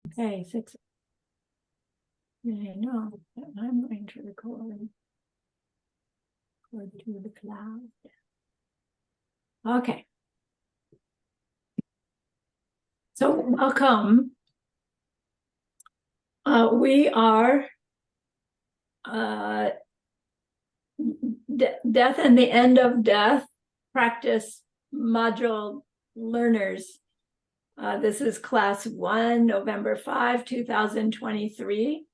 Okay, six. I know that I'm going to record to the cloud. Okay. So welcome. We are Death and the End of Death practice module learners. This is class 1, November 5, 2023.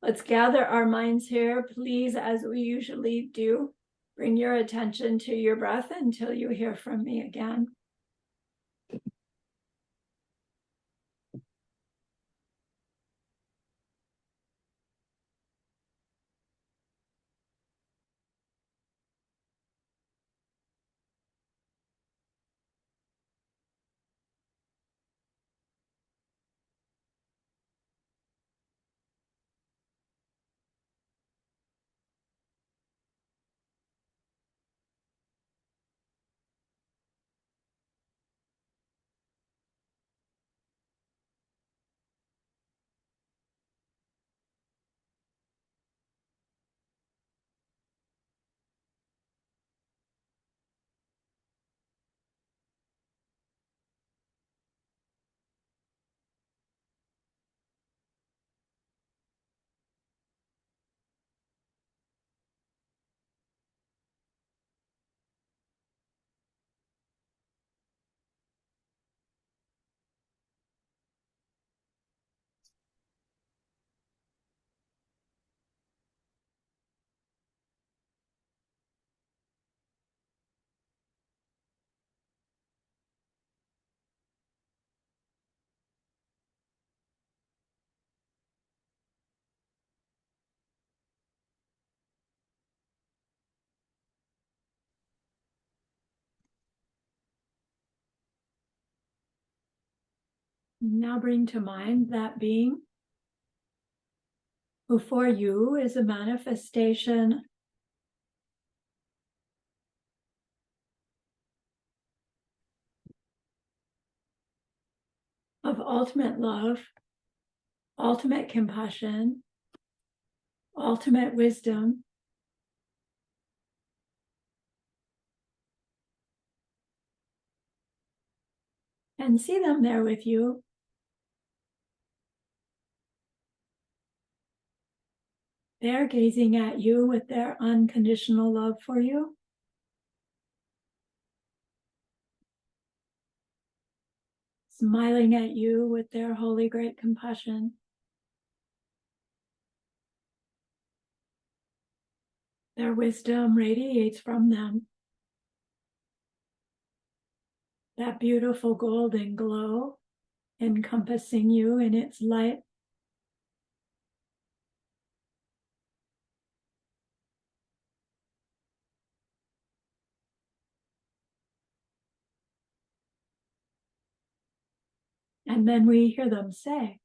Let's gather our minds here. Please, as we usually do, bring your attention to your breath until you hear from me again. Now bring to mind that being who for you is a manifestation of ultimate love, ultimate compassion, ultimate wisdom, and see them there with you. They're gazing at you with their unconditional love for you. Smiling at you with their holy great compassion. Their wisdom radiates from them. That beautiful golden glow encompassing you in its light. And then we hear them say,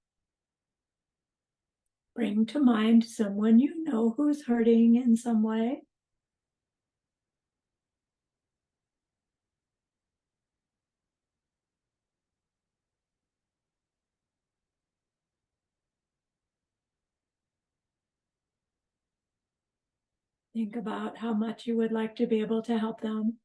bring to mind someone you know who's hurting in some way. Think about how much you would like to be able to help them.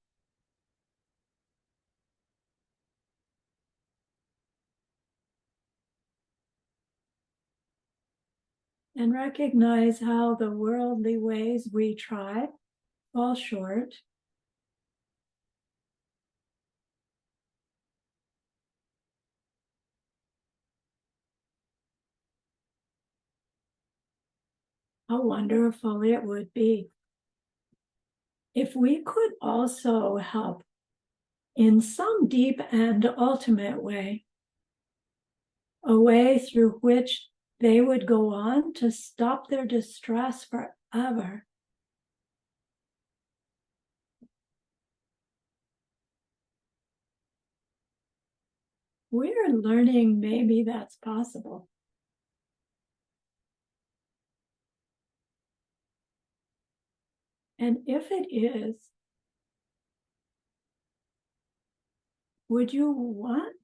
And recognize how the worldly ways we try fall short. How wonderful it would be if we could also help in some deep and ultimate way, a way through which they would go on to stop their distress forever. We're learning maybe that's possible. And if it is, would you want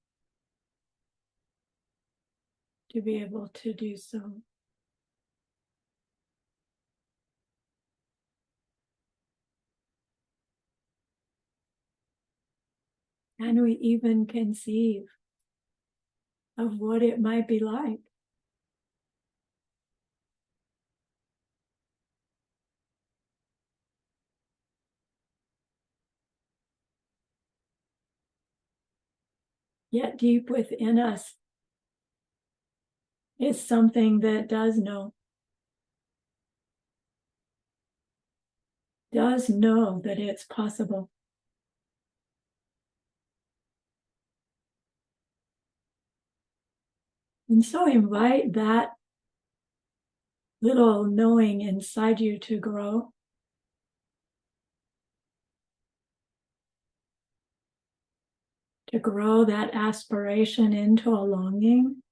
to be able to do so. Can we even conceive of what it might be like? Yet deep within us is something that does know that it's possible. And so invite that little knowing inside you to grow. To grow that aspiration into a longing.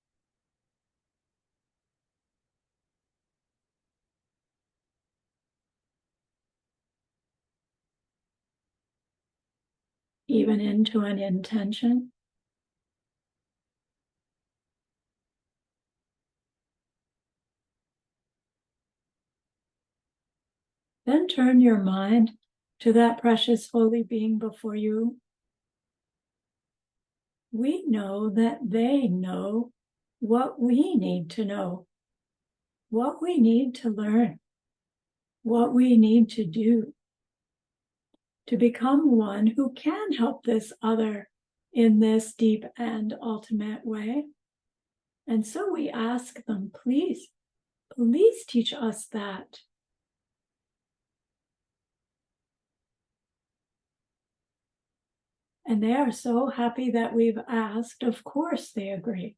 Even into an intention. Then turn your mind to that precious holy being before you. We know that they know what we need to know, what we need to learn, what we need to do to become one who can help this other in this deep and ultimate way. And so we ask them, please teach us that. And they are so happy that we've asked. Of course, they agree.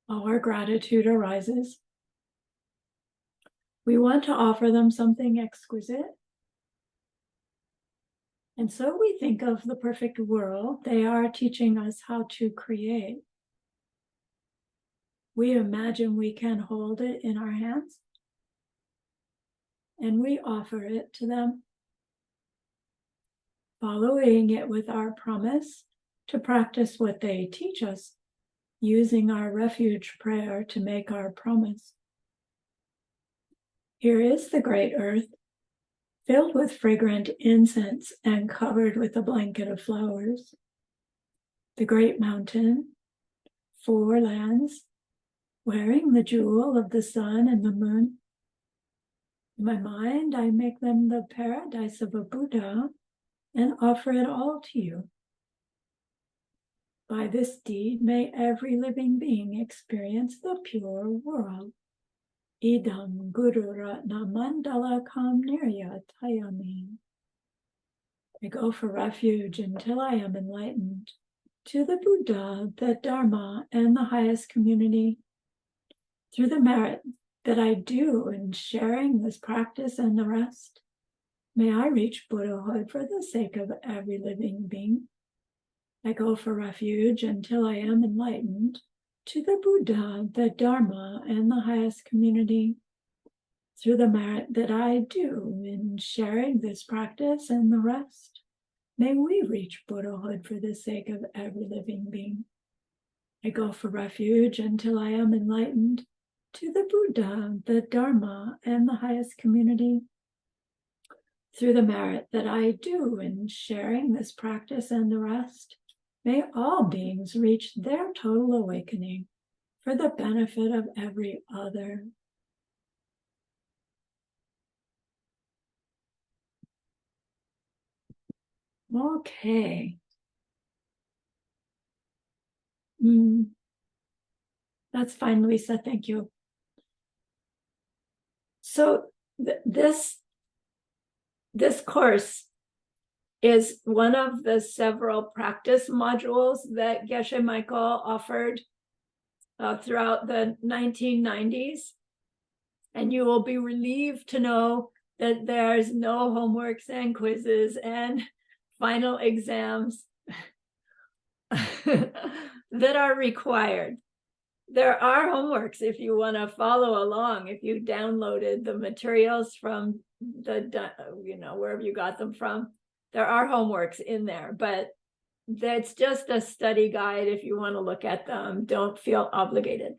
Our gratitude arises. We want to offer them something exquisite. And so we think of the perfect world they are teaching us how to create. We imagine we can hold it in our hands, and we offer it to them, following it with our promise to practice what they teach us, using our refuge prayer to make our promise. Here is the great earth, filled with fragrant incense and covered with a blanket of flowers. The great mountain, 4 lands, wearing the jewel of the sun and the moon. In my mind, I make them the paradise of a Buddha and offer it all to you. By this deed, may every living being experience the pure world. Idam Guru Ratna Mandala Kam Niryatayami. I go for refuge until I am enlightened to the Buddha, the Dharma, and the highest community. Through the merit that I do in sharing this practice and the rest, may I reach Buddhahood for the sake of every living being. I go for refuge until I am enlightened to the Buddha, the Dharma, and the highest community. Through the merit that I do in sharing this practice and the rest, may we reach Buddhahood for the sake of every living being. I go for refuge until I am enlightened to the Buddha, the Dharma, and the highest community. Through the merit that I do in sharing this practice and the rest, may all beings reach their total awakening for the benefit of every other. Okay. That's fine, Lisa. Thank you. So this course is one of the several practice modules that Geshe Michael offered throughout the 1990s. And you will be relieved to know that there's no homeworks and quizzes and final exams that are required. There are homeworks if you want to follow along, if you downloaded the materials from the, wherever you got them from. There are homeworks in there, but that's just a study guide. If you want to look at them, don't feel obligated.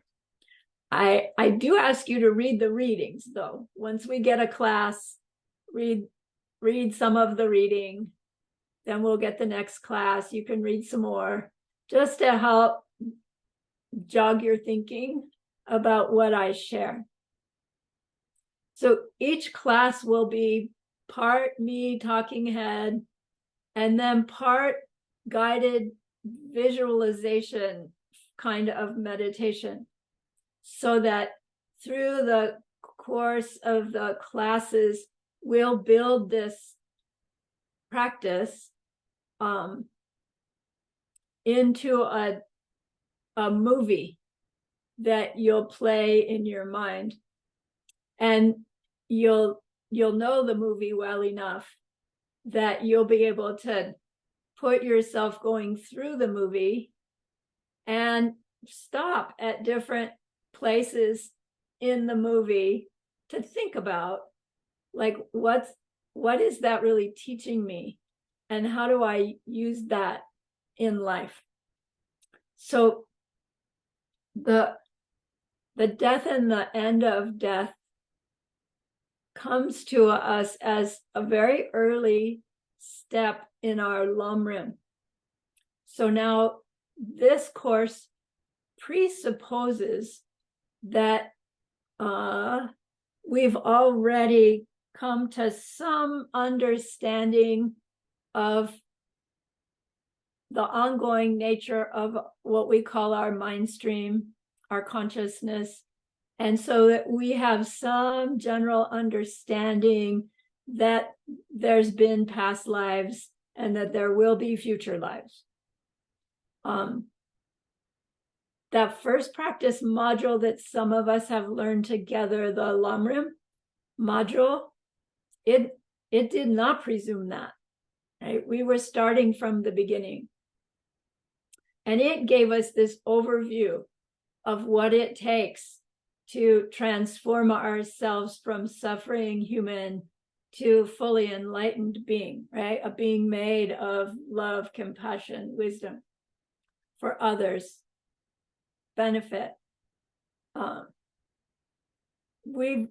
I do ask you to read the readings, though. Once we get a class, read some of the reading, then we'll get the next class. You can read some more, just to help jog your thinking about what I share. So each class will be part me talking head, and then part guided visualization kind of meditation, so that through the course of the classes, we'll build this practice into a movie that you'll play in your mind, and you'll know the movie well enough that you'll be able to put yourself going through the movie and stop at different places in the movie to think about, like, what is that really teaching me, and how do I use that in life? So the death and the end of death comes to us as a very early step in our Lamrim. So now this course presupposes that we've already come to some understanding of the ongoing nature of what we call our mind stream, our consciousness. And so that we have some general understanding that there's been past lives and that there will be future lives. That first practice module that some of us have learned together, the Lamrim module, it did not presume that. Right? We were starting from the beginning. And it gave us this overview of what it takes to transform ourselves from suffering human to fully enlightened being, right? A being made of love, compassion, wisdom for others' benefit. We've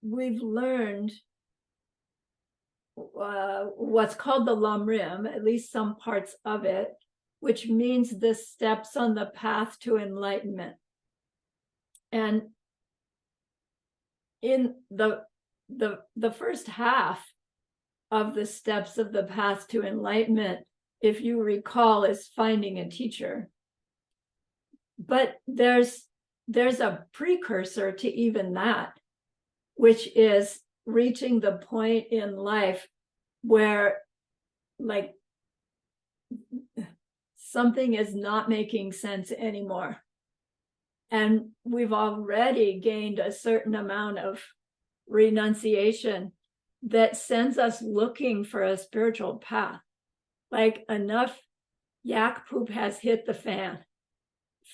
learned what's called the Lamrim, at least some parts of it, which means the steps on the path to enlightenment. And in the first half of the steps of the path to enlightenment, if you recall, is finding a teacher. But there's a precursor to even that, which is reaching the point in life where, like, something is not making sense anymore. And we've already gained a certain amount of renunciation that sends us looking for a spiritual path. Like, enough yak poop has hit the fan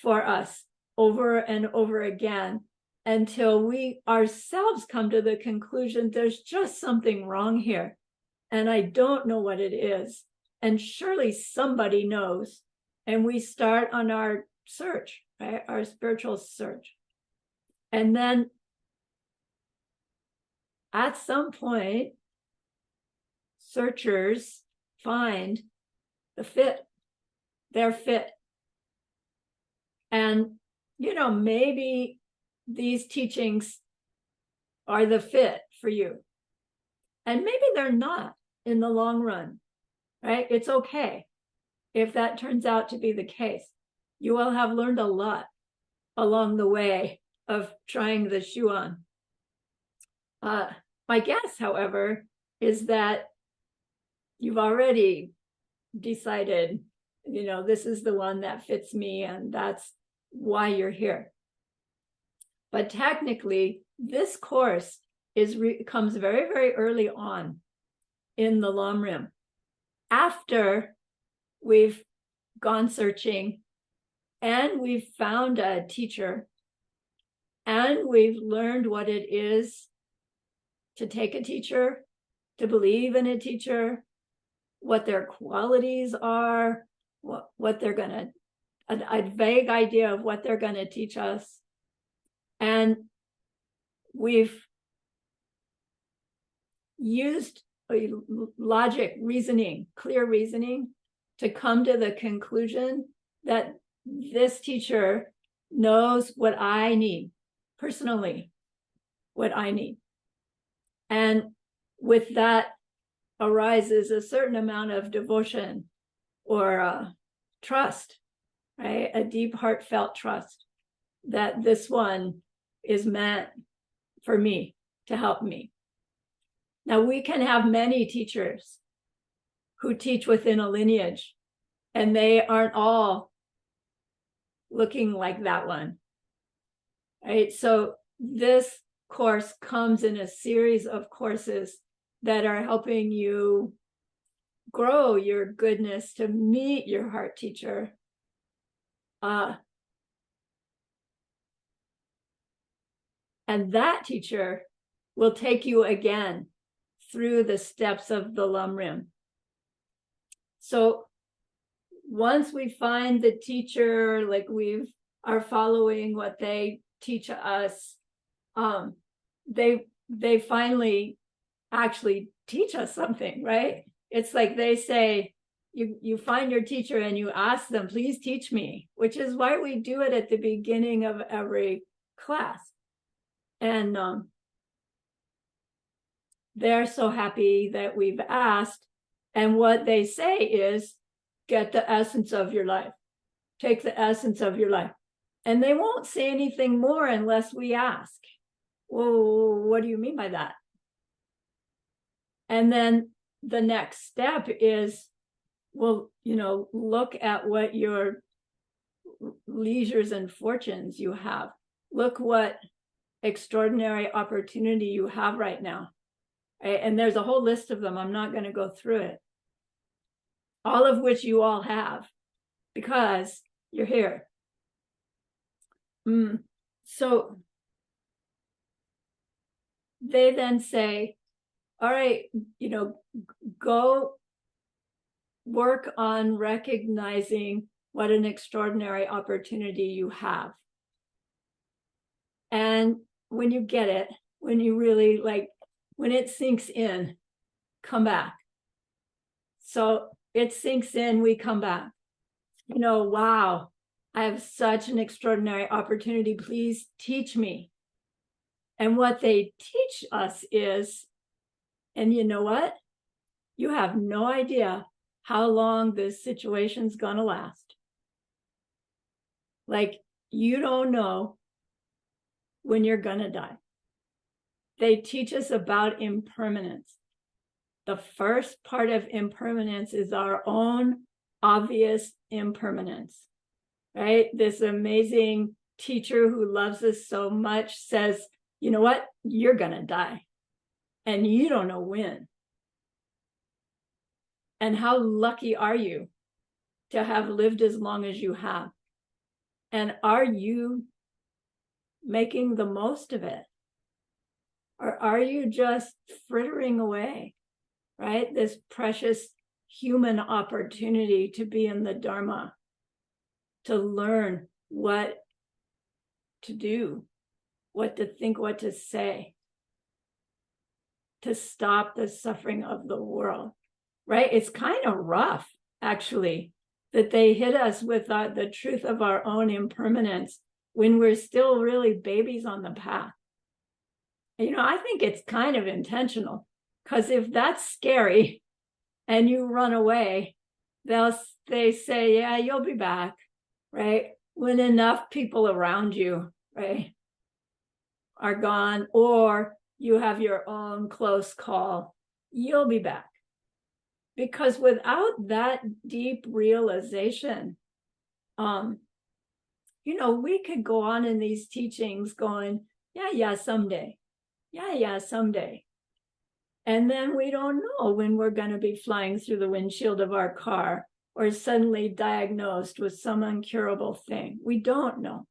for us over and over again, until we ourselves come to the conclusion there's just something wrong here, and I don't know what it is, and surely somebody knows. And we start on our search, right? Our spiritual search. And then at some point, searchers find the fit, their fit. And, maybe these teachings are the fit for you. And maybe they're not in the long run, right? It's okay if that turns out to be the case. You will have learned a lot along the way of trying the shoe on. My guess, however, is that you've already decided, this is the one that fits me, and that's why you're here. But technically, this course comes very, very early on in the Lamrim, after we've gone searching and we've found a teacher and we've learned what it is to take a teacher, to believe in a teacher, what their qualities are, what they're going to, a vague idea of what they're going to teach us. And we've used logic, reasoning, clear reasoning to come to the conclusion that this teacher knows what I need personally, what I need. And with that arises a certain amount of devotion or trust, right? A deep, heartfelt trust that this one is meant for me, to help me. Now, we can have many teachers who teach within a lineage, and they aren't all looking like that one, right? So this course comes in a series of courses that are helping you grow your goodness to meet your heart teacher. And that teacher will take you again through the steps of the Lamrim. So once we find the teacher, like we are following what they teach us, they finally actually teach us something, right? It's like they say, you find your teacher and you ask them, please teach me, which is why we do it at the beginning of every class. And they're so happy that we've asked. And what they say is, get the essence of your life. Take the essence of your life. And they won't say anything more unless we ask. Well, what do you mean by that? And then the next step is, well, look at what your leisures and fortunes you have. Look what extraordinary opportunity you have right now. Right? And there's a whole list of them. I'm not going to go through it. All of which you all have because you're here. So they then say, all right, go work on recognizing what an extraordinary opportunity you have. And when you get it, when you really when it sinks in, come back. So it sinks in, we come back. Wow, I have such an extraordinary opportunity. Please teach me. And what they teach us is, and you know what? You have no idea how long this situation's gonna last. You don't know when you're gonna die. They teach us about impermanence. The first part of impermanence is our own obvious impermanence, right? This amazing teacher who loves us so much says, you know what? You're gonna die. And you don't know when. And how lucky are you to have lived as long as you have? And are you making the most of it? Or are you just frittering away, right? This precious human opportunity to be in the Dharma, to learn what to do, what to think, what to say, to stop the suffering of the world, right? It's kind of rough, actually, that they hit us with the truth of our own impermanence when we're still really babies on the path. I think it's kind of intentional, because if that's scary and you run away, they say, yeah, you'll be back, right? When enough people around you, right, are gone, or you have your own close call, you'll be back. Because without that deep realization, we could go on in these teachings going, yeah, someday. Yeah, someday. And then we don't know when we're going to be flying through the windshield of our car or suddenly diagnosed with some incurable thing. We don't know.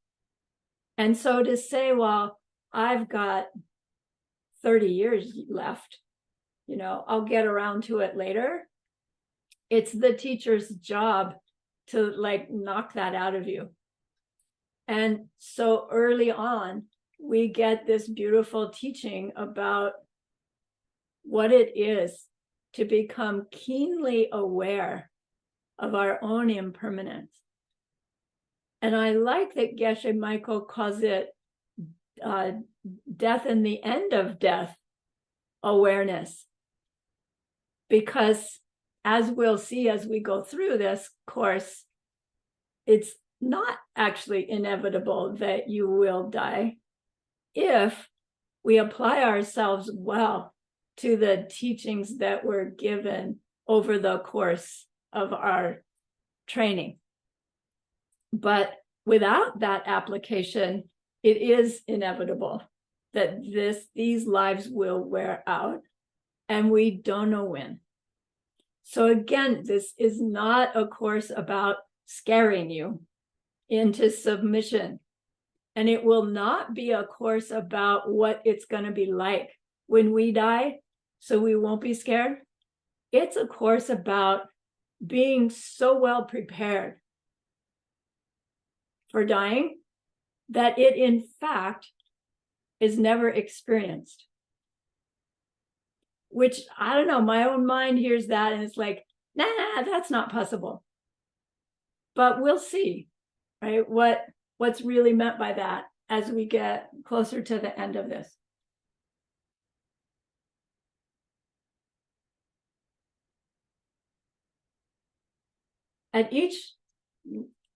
And so to say, well, I've got 30 years left, I'll get around to it later. It's the teacher's job to like knock that out of you. And so early on, we get this beautiful teaching about what it is to become keenly aware of our own impermanence. And I like that Geshe Michael calls it death and the end of death awareness. Because as we'll see as we go through this course, it's not actually inevitable that you will die if we apply ourselves well to the teachings that were given over the course of our training. But without that application, it is inevitable that these lives will wear out, and we don't know when. So again, this is not a course about scaring you into submission. And it will not be a course about what it's going to be like when we die, so we won't be scared. It's a course about being so well prepared for dying that it, in fact, is never experienced. Which, I don't know, my own mind hears that and it's like, nah, that's not possible. But we'll see, right, what's really meant by that as we get closer to the end of this. At each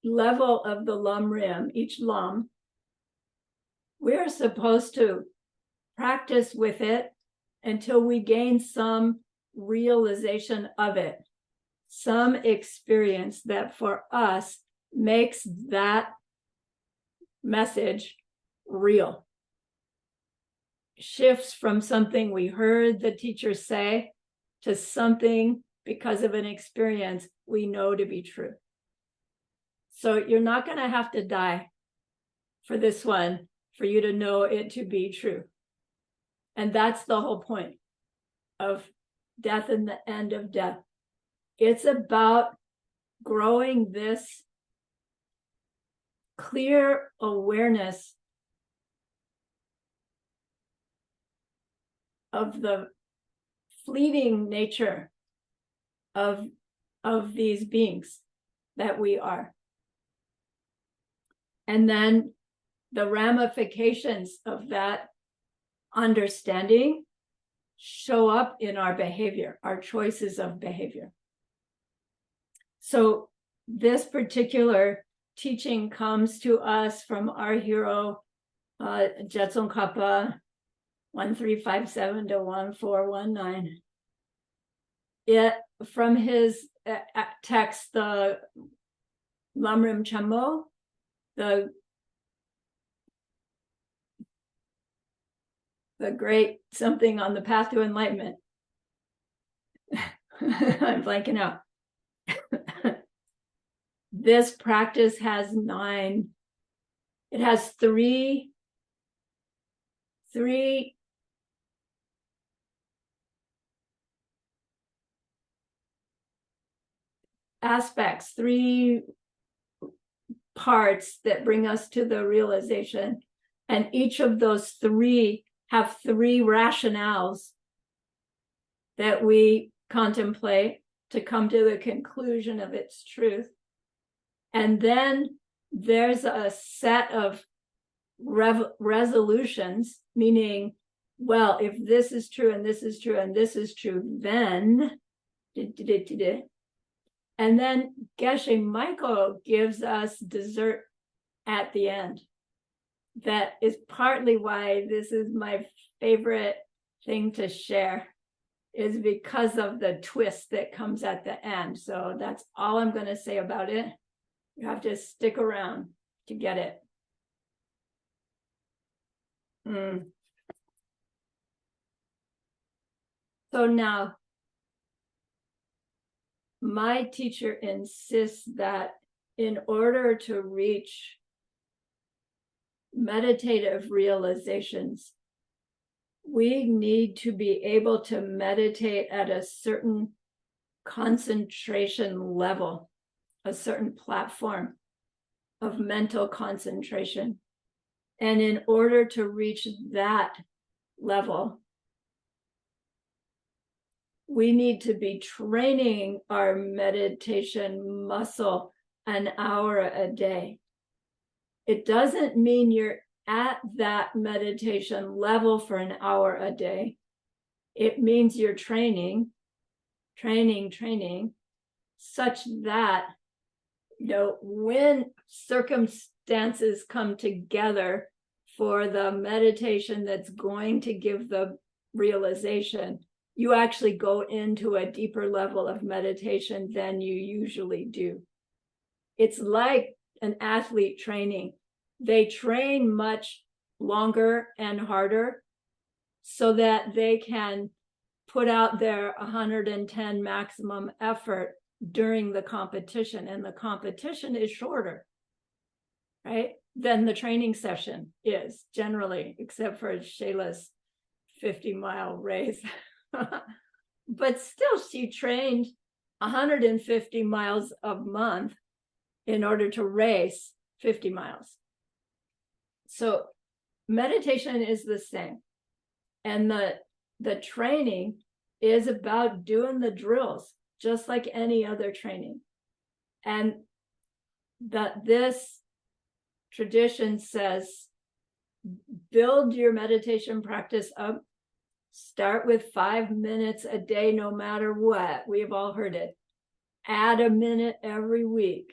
level of the Lam Rim, each Lam, we are supposed to practice with it until we gain some realization of it, some experience that for us makes that message real. Shifts from something we heard the teacher say to something because of an experience we know to be true. So you're not going to have to die for this one for you to know it to be true. And that's the whole point of death and the end of death. It's about growing this clear awareness of the fleeting nature of these beings that we are. And then the ramifications of that understanding show up in our behavior, our choices of behavior. So this particular teaching comes to us from our hero, Jetsun-Kappa, 1357 to 1419. It, from his text, the Lamrim Chenmo, the great something on the path to enlightenment. I'm blanking out. This practice has it has three aspects, three parts that bring us to the realization. And each of those three have three rationales that we contemplate to come to the conclusion of its truth. And then there's a set of resolutions, meaning, well, if this is true and this is true and this is true, then, and then Geshe Michael gives us dessert at the end. That is partly why this is my favorite thing to share, is because of the twist that comes at the end. So that's all I'm going to say about it. You have to stick around to get it. So now, my teacher insists that in order to reach meditative realizations, we need to be able to meditate at a certain concentration level, a certain platform of mental concentration. And in order to reach that level, we need to be training our meditation muscle an hour a day. It doesn't mean you're at that meditation level for an hour a day. It means you're training such that, when circumstances come together for the meditation that's going to give the realization, you actually go into a deeper level of meditation than you usually do. It's like an athlete training. They train much longer and harder so that they can put out their 110 maximum effort during the competition. And the competition is shorter, right, than the training session is generally, except for Shayla's 50-mile race. But still, she trained 150 miles a month in order to race 50 miles. So meditation is the same. And the training is about doing the drills, just like any other training. And that this tradition says, build your meditation practice up. Start with 5 minutes a day, no matter what. We've all heard it. Add a minute every week.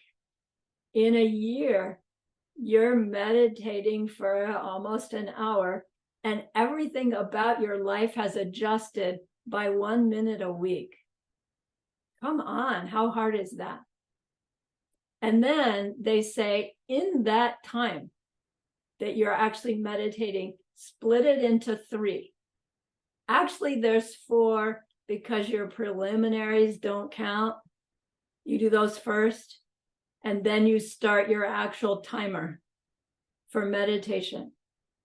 In a year, you're meditating for almost an hour, and everything about your life has adjusted by 1 minute a week. Come on, how hard is that? And then they say, in that time that you're actually meditating, split it into 3. Actually, there's 4 because your preliminaries don't count. You do those first, and then you start your actual timer for meditation.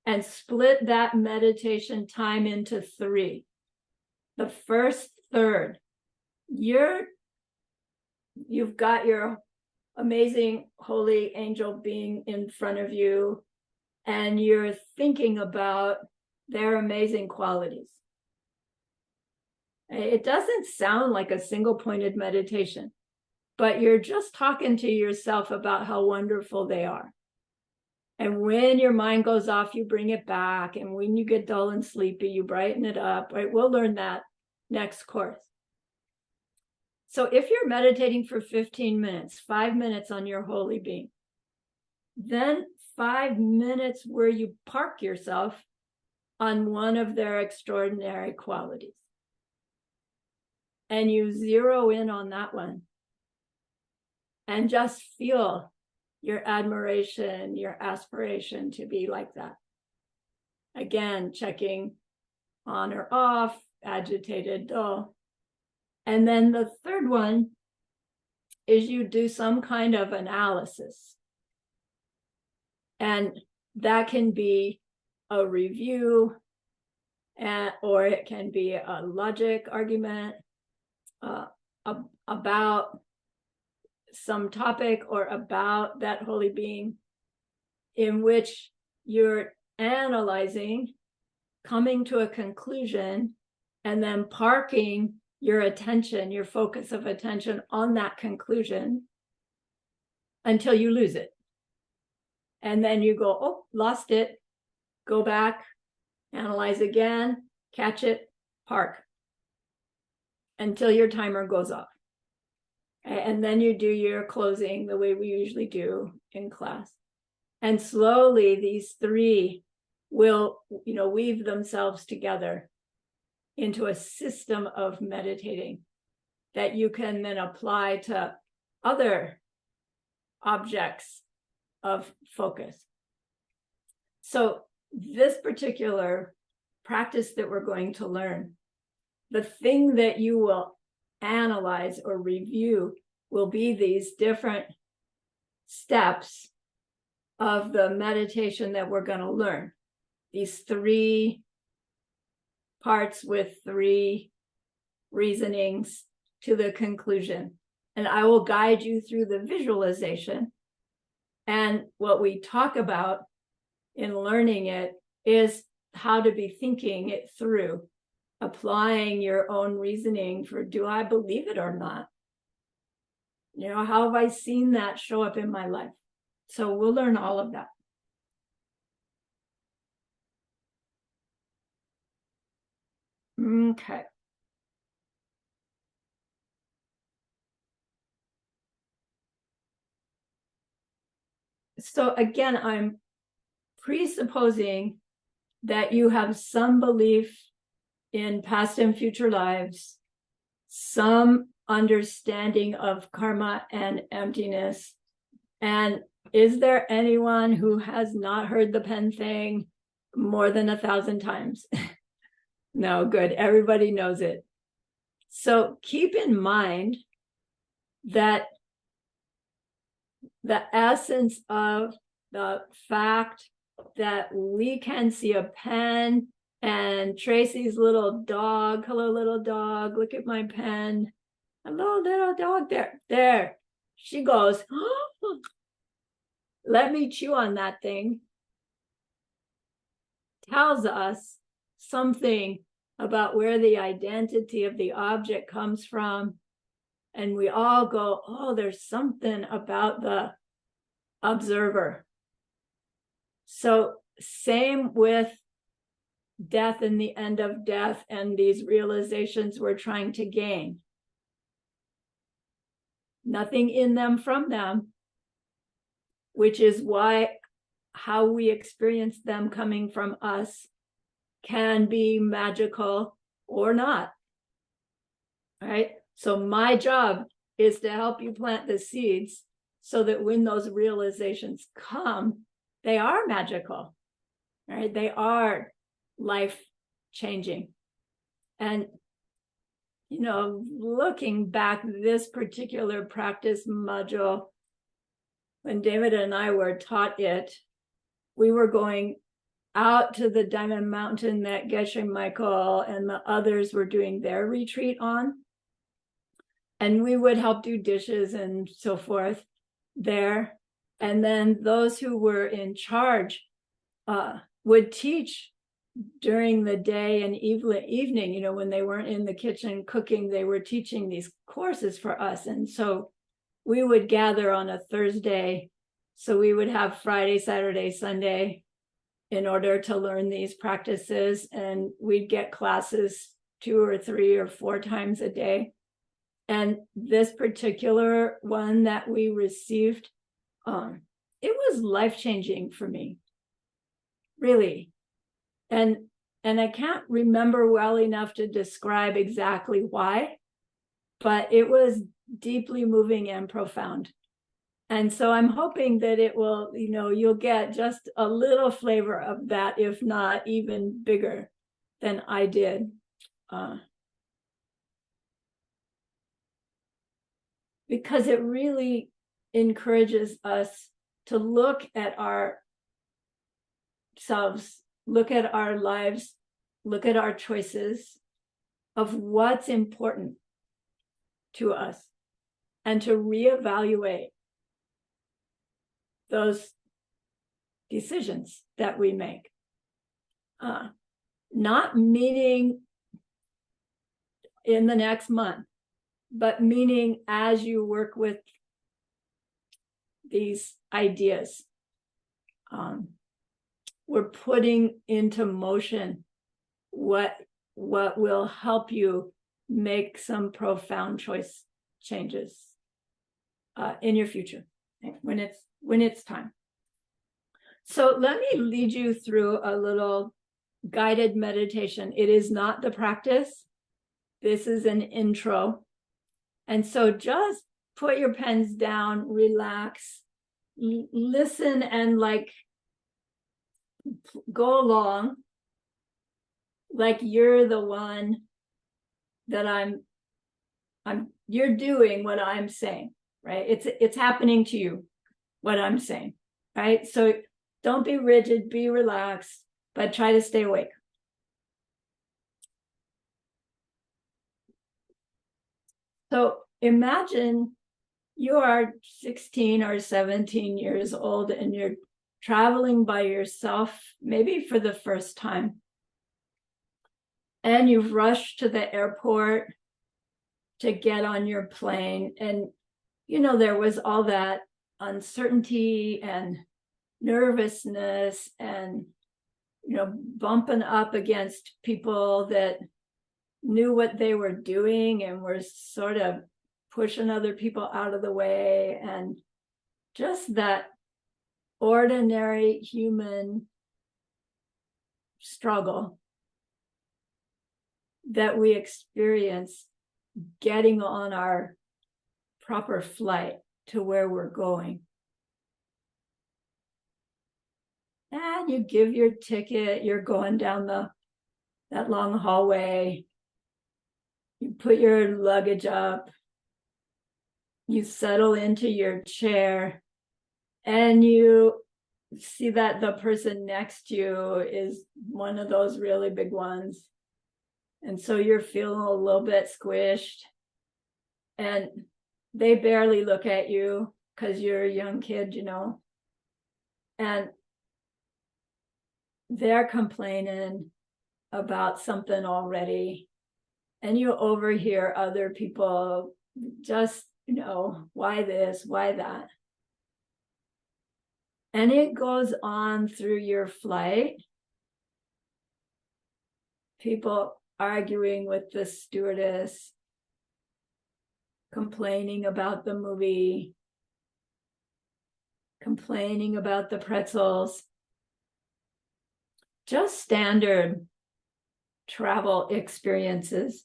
And split that meditation time into 3. The first third, you've got your amazing holy angel being in front of you, and you're thinking about their amazing qualities. It doesn't sound like a single-pointed meditation, but you're just talking to yourself about how wonderful they are. And when your mind goes off, you bring it back. And when you get dull and sleepy, you brighten it up. Right? We'll learn that next course. So if you're meditating for 15 minutes, 5 minutes on your holy being, then 5 minutes where you park yourself on one of their extraordinary qualities. And you zero in on that one. And just feel your admiration, your aspiration to be like that. Again, checking on or off, agitated, dull. And then the third one is you do some kind of analysis. And that can be a review, or it can be a logic argument about some topic or about that holy being, in which you're analyzing, coming to a conclusion, and then parking your attention, your focus of attention on that conclusion until you lose it. And then you go, oh, lost it, go back, analyze again, catch it, park, until your timer goes off. And then you do your closing the way we usually do in class. And slowly these 3 will, weave themselves together into a system of meditating that you can then apply to other objects of focus. So this particular practice that we're going to learn, the thing that you will analyze or review will be these different steps of the meditation that we're going to learn. These 3 parts with 3 reasonings to the conclusion. And I will guide you through the visualization. And what we talk about in learning it is how to be thinking it through, applying your own reasoning for, do I believe it or not? You know, how have I seen that show up in my life? So we'll learn all of that. Okay. So again, I'm presupposing that you have some belief in past and future lives, some understanding of karma and emptiness. And is there anyone who has not heard the pen thing more than 1,000 times? No, good. Everybody knows it. So keep in mind that the essence of the fact that we can see a pen and Tracy's little dog, hello, little dog, look at my pen. Hello, little dog, there. She goes, oh, let me chew on that thing. Tells us something about where the identity of the object comes from. And we all go, oh, there's something about the observer. So same with death and the end of death and these realizations we're trying to gain. Nothing in them from them, which is why how we experience them coming from us can be magical or not. Right? So my job is to help you plant the seeds so that when those realizations come, they are magical, right? They are life changing. And, you know, looking back, this particular practice module, when David and I were taught it, we were going out to the Diamond Mountain that Geshe Michael and the others were doing their retreat on. And we would help do dishes and so forth there. And then those who were in charge would teach during the day and evening, you know, when they weren't in the kitchen cooking, they were teaching these courses for us. And so we would gather on a Thursday. So we would have Friday, Saturday, Sunday in order to learn these practices. And we'd get classes 2 or 3 or 4 times a day. And this particular one that we received, it was life-changing for me, really. And I can't remember well enough to describe exactly why, but it was deeply moving and profound. And so I'm hoping that it will, you know, you'll get just a little flavor of that, if not even bigger than I did. Because it really encourages us to look at ourselves, look at our lives, look at our choices of what's important to us, and to reevaluate those decisions that we make. Not meaning in the next month, but meaning as you work with these ideas, we're putting into motion what will help you make some profound choice changes in your future when it's time. So let me lead you through a little guided meditation. It is not the practice. This is an intro. And so just put your pens down, relax, listen, and like go along like you're the one that you're doing what I'm saying, right? It's happening to you, what I'm saying, right? So don't be rigid, be relaxed, but try to stay awake. So imagine you are 16 or 17 years old and you're traveling by yourself, maybe for the first time. And you've rushed to the airport to get on your plane. And, there was all that uncertainty and nervousness and, bumping up against people that knew what they were doing and were sort of pushing other people out of the way, and just that ordinary human struggle that we experience getting on our proper flight to where we're going. And you give your ticket, you're going down that long hallway, you put your luggage up, you settle into your chair, and you see that the person next to you is one of those really big ones. And so you're feeling a little bit squished, and they barely look at you because you're a young kid, and they're complaining about something already. And you overhear other people just, why this, why that? And it goes on through your flight. People arguing with the stewardess, complaining about the movie, complaining about the pretzels. Just standard travel experiences.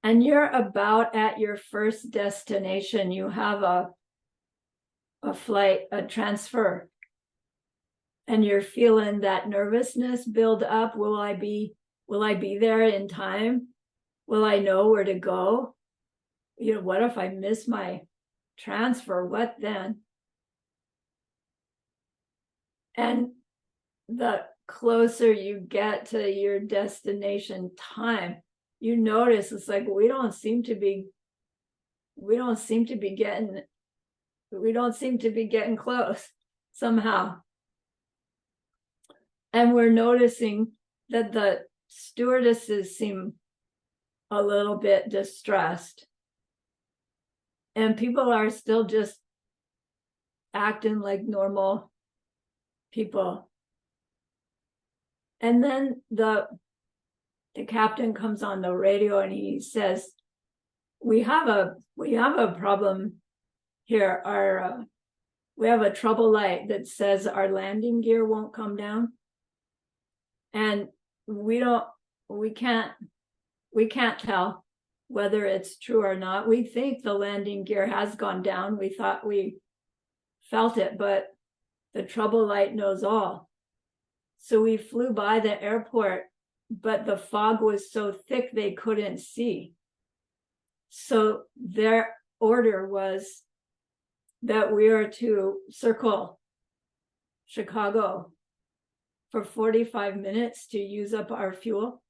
And you're about at your first destination. You have a flight, a transfer, and you're feeling that nervousness build up. Will I be there in time? Will I know where to go? What if I miss my transfer? What then? And the closer you get to your destination time, you notice it's like we don't seem to be getting close somehow. And we're noticing that the stewardesses seem a little bit distressed, and people are still just acting like normal people. And then the captain comes on the radio and he says, we have a problem here. We have a trouble light that says our landing gear won't come down, and we can't tell whether it's true or not. We think the landing gear has gone down. We thought we felt it, but the trouble light knows all. So we flew by the airport, but the fog was so thick they couldn't see. So their order was that we are to circle Chicago for 45 minutes to use up our fuel.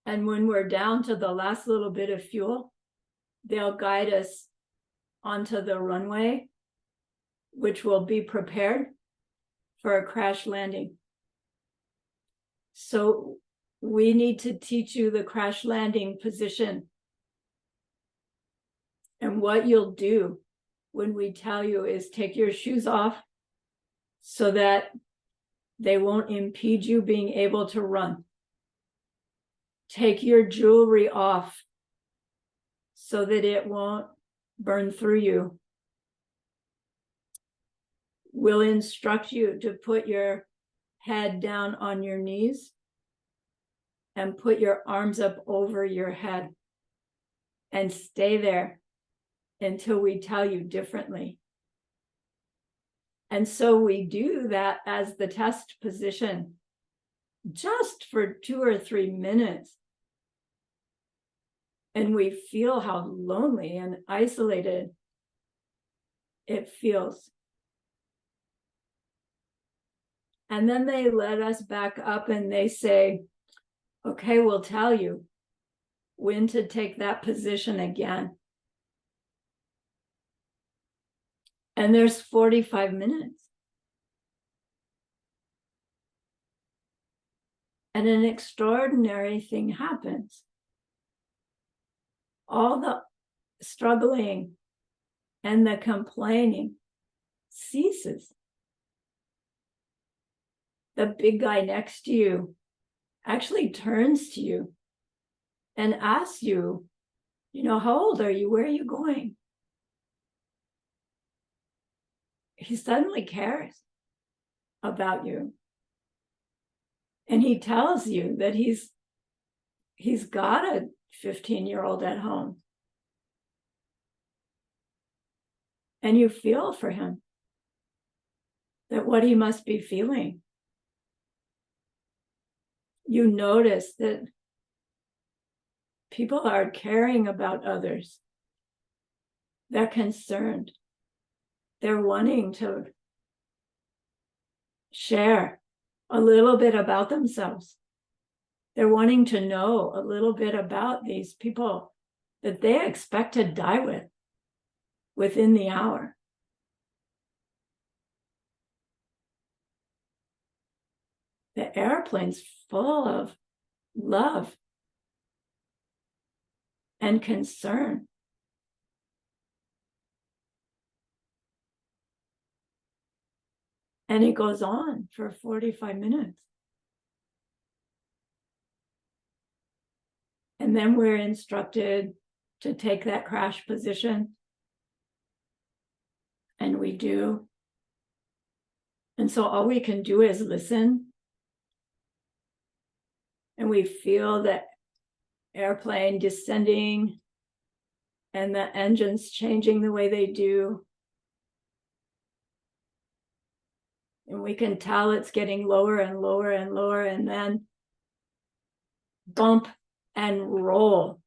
And when we're down to the last little bit of fuel, they'll guide us onto the runway, which will be prepared for a crash landing. So we need to teach you the crash landing position. And what you'll do when we tell you is take your shoes off so that they won't impede you being able to run. Take your jewelry off so that it won't burn through you. We'll instruct you to put your head down on your knees and put your arms up over your head and stay there until we tell you differently. And so we do that as the test position just for 2 or 3 minutes. And we feel how lonely and isolated it feels. And then they let us back up and they say, Okay, we'll tell you when to take that position again. And there's 45 minutes. And an extraordinary thing happens. All the struggling and the complaining ceases. The big guy next to you actually turns to you and asks you, how old are you? Where are you going? He suddenly cares about you. And he tells you that he's got a 15-year-old at home. And you feel for him that what he must be feeling. You notice that people are caring about others. They're concerned. They're wanting to share a little bit about themselves. They're wanting to know a little bit about these people that they expect to die with within the hour. The airplane's full of love and concern. And it goes on for 45 minutes. And then we're instructed to take that crash position. And we do. And so all we can do is listen. And we feel the airplane descending and the engines changing the way they do. And we can tell it's getting lower and lower and lower, and then bump and roll.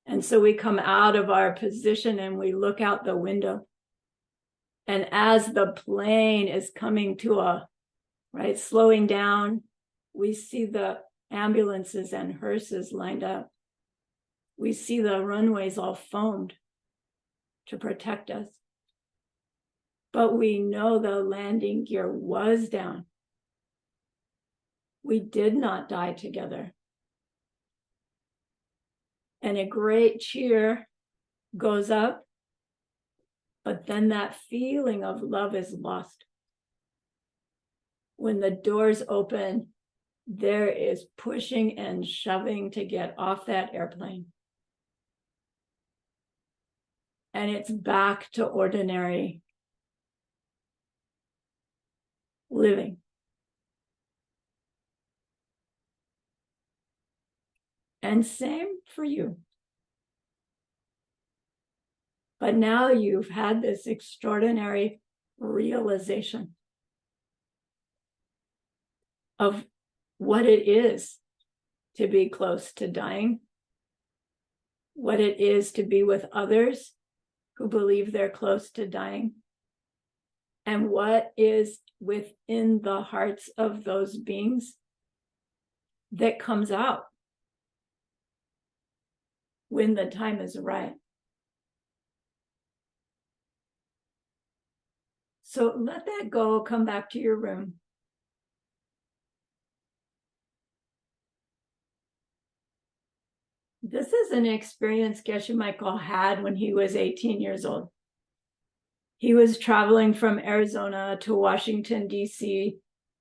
And so we come out of our position and we look out the window. And as the plane is coming to slowing down, we see the ambulances and hearses lined up. We see the runways all foamed to protect us. But we know the landing gear was down. We did not die together. And a great cheer goes up, but then that feeling of love is lost. When the doors open, there is pushing and shoving to get off that airplane. And it's back to ordinary living. And same for you. But now you've had this extraordinary realization of what it is to be close to dying, what it is to be with others who believe they're close to dying, and what is within the hearts of those beings that comes out when the time is right. So let that go, come back to your room. This is an experience Geshe Michael had when he was 18 years old. He was traveling from Arizona to Washington, D.C.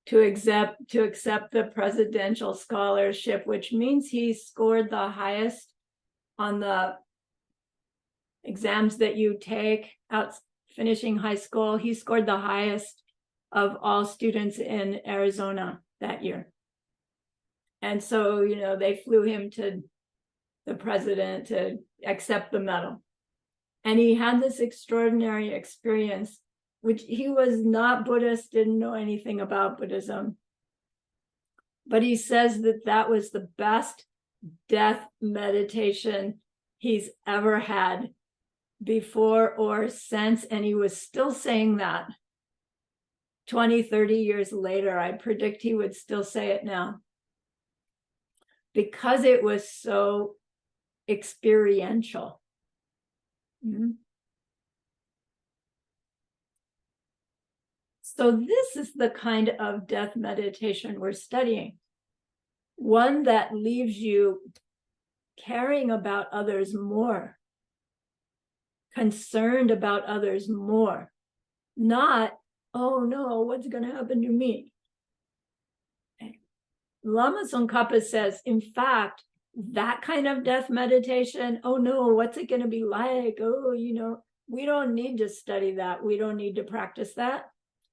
to accept the presidential scholarship, which means he scored the highest on the exams that you take out finishing high school. He scored the highest of all students in Arizona that year. And so, they flew him to the president to accept the medal. And he had this extraordinary experience, which he was not Buddhist, didn't know anything about Buddhism. But he says that was the best death meditation he's ever had before or since. And he was still saying that 20, 30 years later. I predict he would still say it now. because it was so experiential. So this is the kind of death meditation we're studying. One that leaves you caring about others more, concerned about others more, not, oh no, what's going to happen to me? Lama Tsongkhapa says, in fact, that kind of death meditation, oh no, what's it going to be like? Oh, we don't need to study that. We don't need to practice that.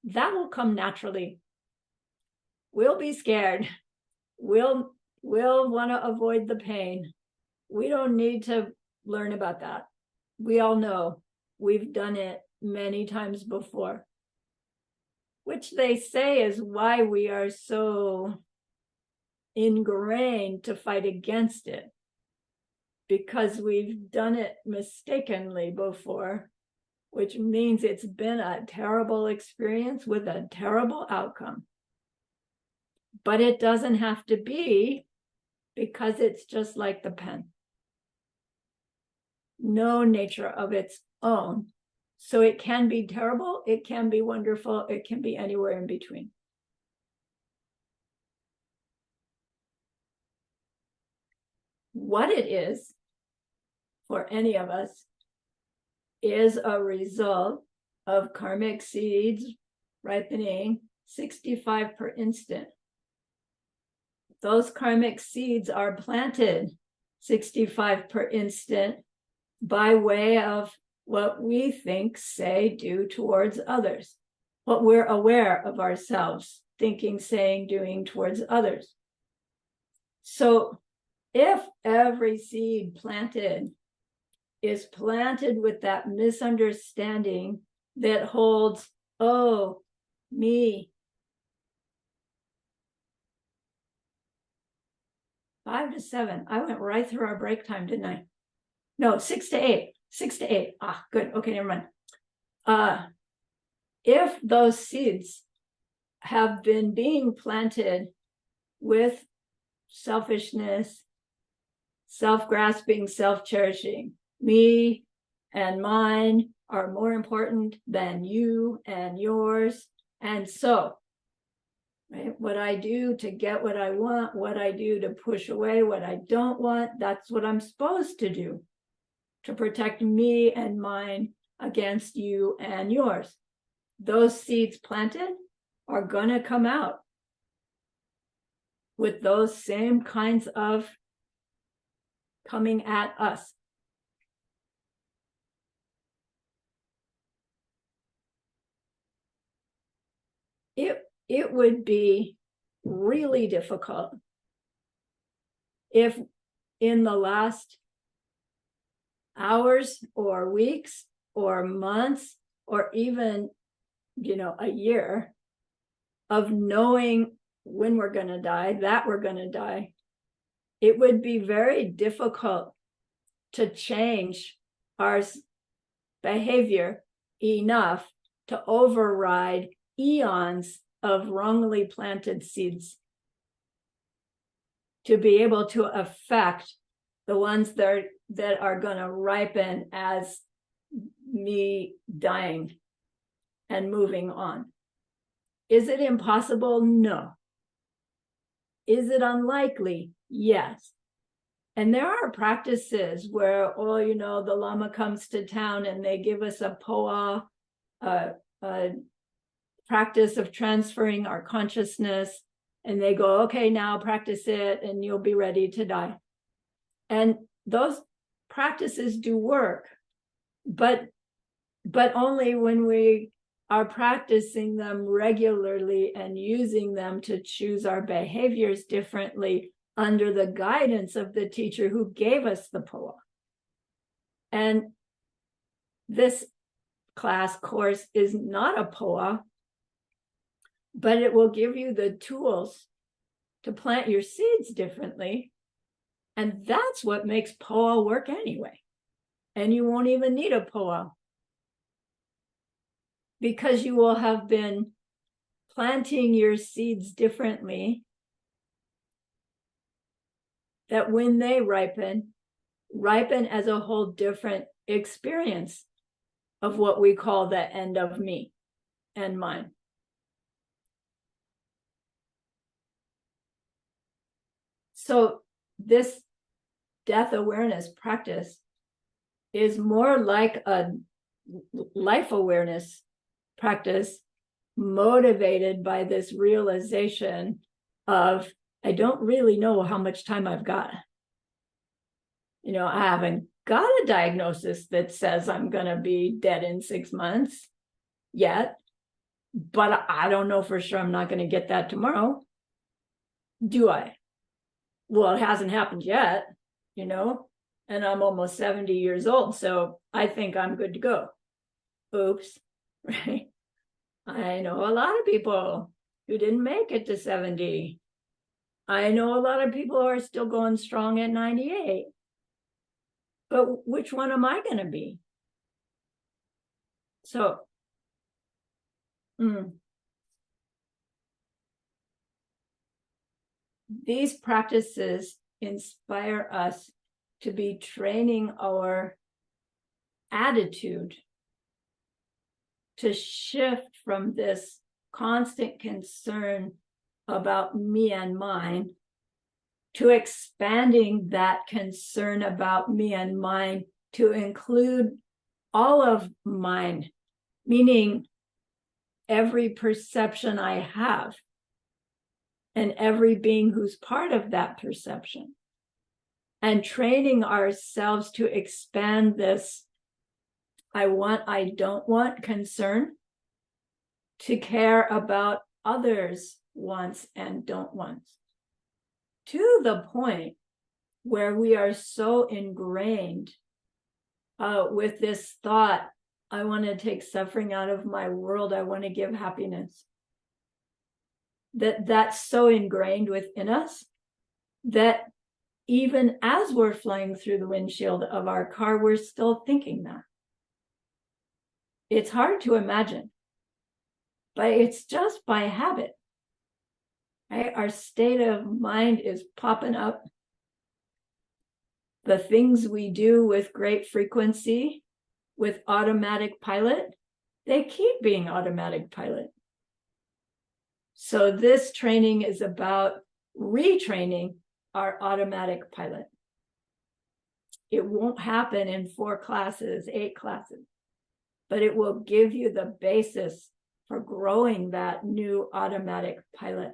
That will come naturally. We'll be scared. We'll want to avoid the pain. We don't need to learn about that. We all know we've done it many times before, which they say is why we are so ingrained to fight against it, because we've done it mistakenly before, which means it's been a terrible experience with a terrible outcome. But it doesn't have to be, because it's just like the pen. No nature of its own. So it can be terrible, it can be wonderful, it can be anywhere in between. What it is for any of us is a result of karmic seeds ripening 65 per instant. Those karmic seeds are planted 65 per instant by way of what we think, say, do towards others, what we're aware of ourselves thinking, saying, doing towards others. So if every seed planted is planted with that misunderstanding that holds, oh, me, 5 to 7. I went right through our break time, didn't I? No, 6 to 8. 6 to 8. Ah, good. Okay, never mind. If those seeds have been being planted with selfishness, self-grasping, self-cherishing, me and mine are more important than you and yours, and so, right, what I do to get what I want, what I do to push away what I don't want, that's what I'm supposed to do to protect me and mine against you and yours. Those seeds planted are going to come out with those same kinds of coming at us. It would be really difficult if in the last hours or weeks or months or even, a year of knowing when we're going to die, that we're going to die, it would be very difficult to change our behavior enough to override eons of wrongly planted seeds, to be able to affect the ones that are going to ripen as me dying and moving on. Is it impossible? No. Is it unlikely? Yes. And there are practices where, the Lama comes to town and they give us a poa, a practice of transferring our consciousness, and they go, okay, now practice it and you'll be ready to die. And those practices do work, but only when we are practicing them regularly and using them to choose our behaviors differently under the guidance of the teacher who gave us the poa. And this class course is not a poa, but it will give you the tools to plant your seeds differently. And that's what makes poa work anyway. And you won't even need a poa, because you will have been planting your seeds differently that when they ripen as a whole different experience of what we call the end of me and mine. So this death awareness practice is more like a life awareness practice motivated by this realization of, I don't really know how much time I've got. I haven't got a diagnosis that says I'm going to be dead in 6 months yet, but I don't know for sure I'm not going to get that tomorrow. Do I? Well, it hasn't happened yet, and I'm almost 70 years old, so I think I'm good to go. Oops, right? I know a lot of people who didn't make it to 70. I know a lot of people who are still going strong at 98. But which one am I going to be? So, these practices inspire us to be training our attitude to shift from this constant concern about me and mine to expanding that concern about me and mine to include all of mine, meaning every perception I have and every being who's part of that perception, and training ourselves to expand this I want, I don't want concern to care about others' wants and don't wants, to the point where we are so ingrained with this thought, I want to take suffering out of my world, I want to give happiness. That's so ingrained within us that even as we're flying through the windshield of our car, we're still thinking that. It's hard to imagine, but it's just by habit. Right? Our state of mind is popping up. The things we do with great frequency, with automatic pilot, they keep being automatic pilot. So this training is about retraining our automatic pilot. It won't happen in 4 classes, 8 classes, but it will give you the basis for growing that new automatic pilot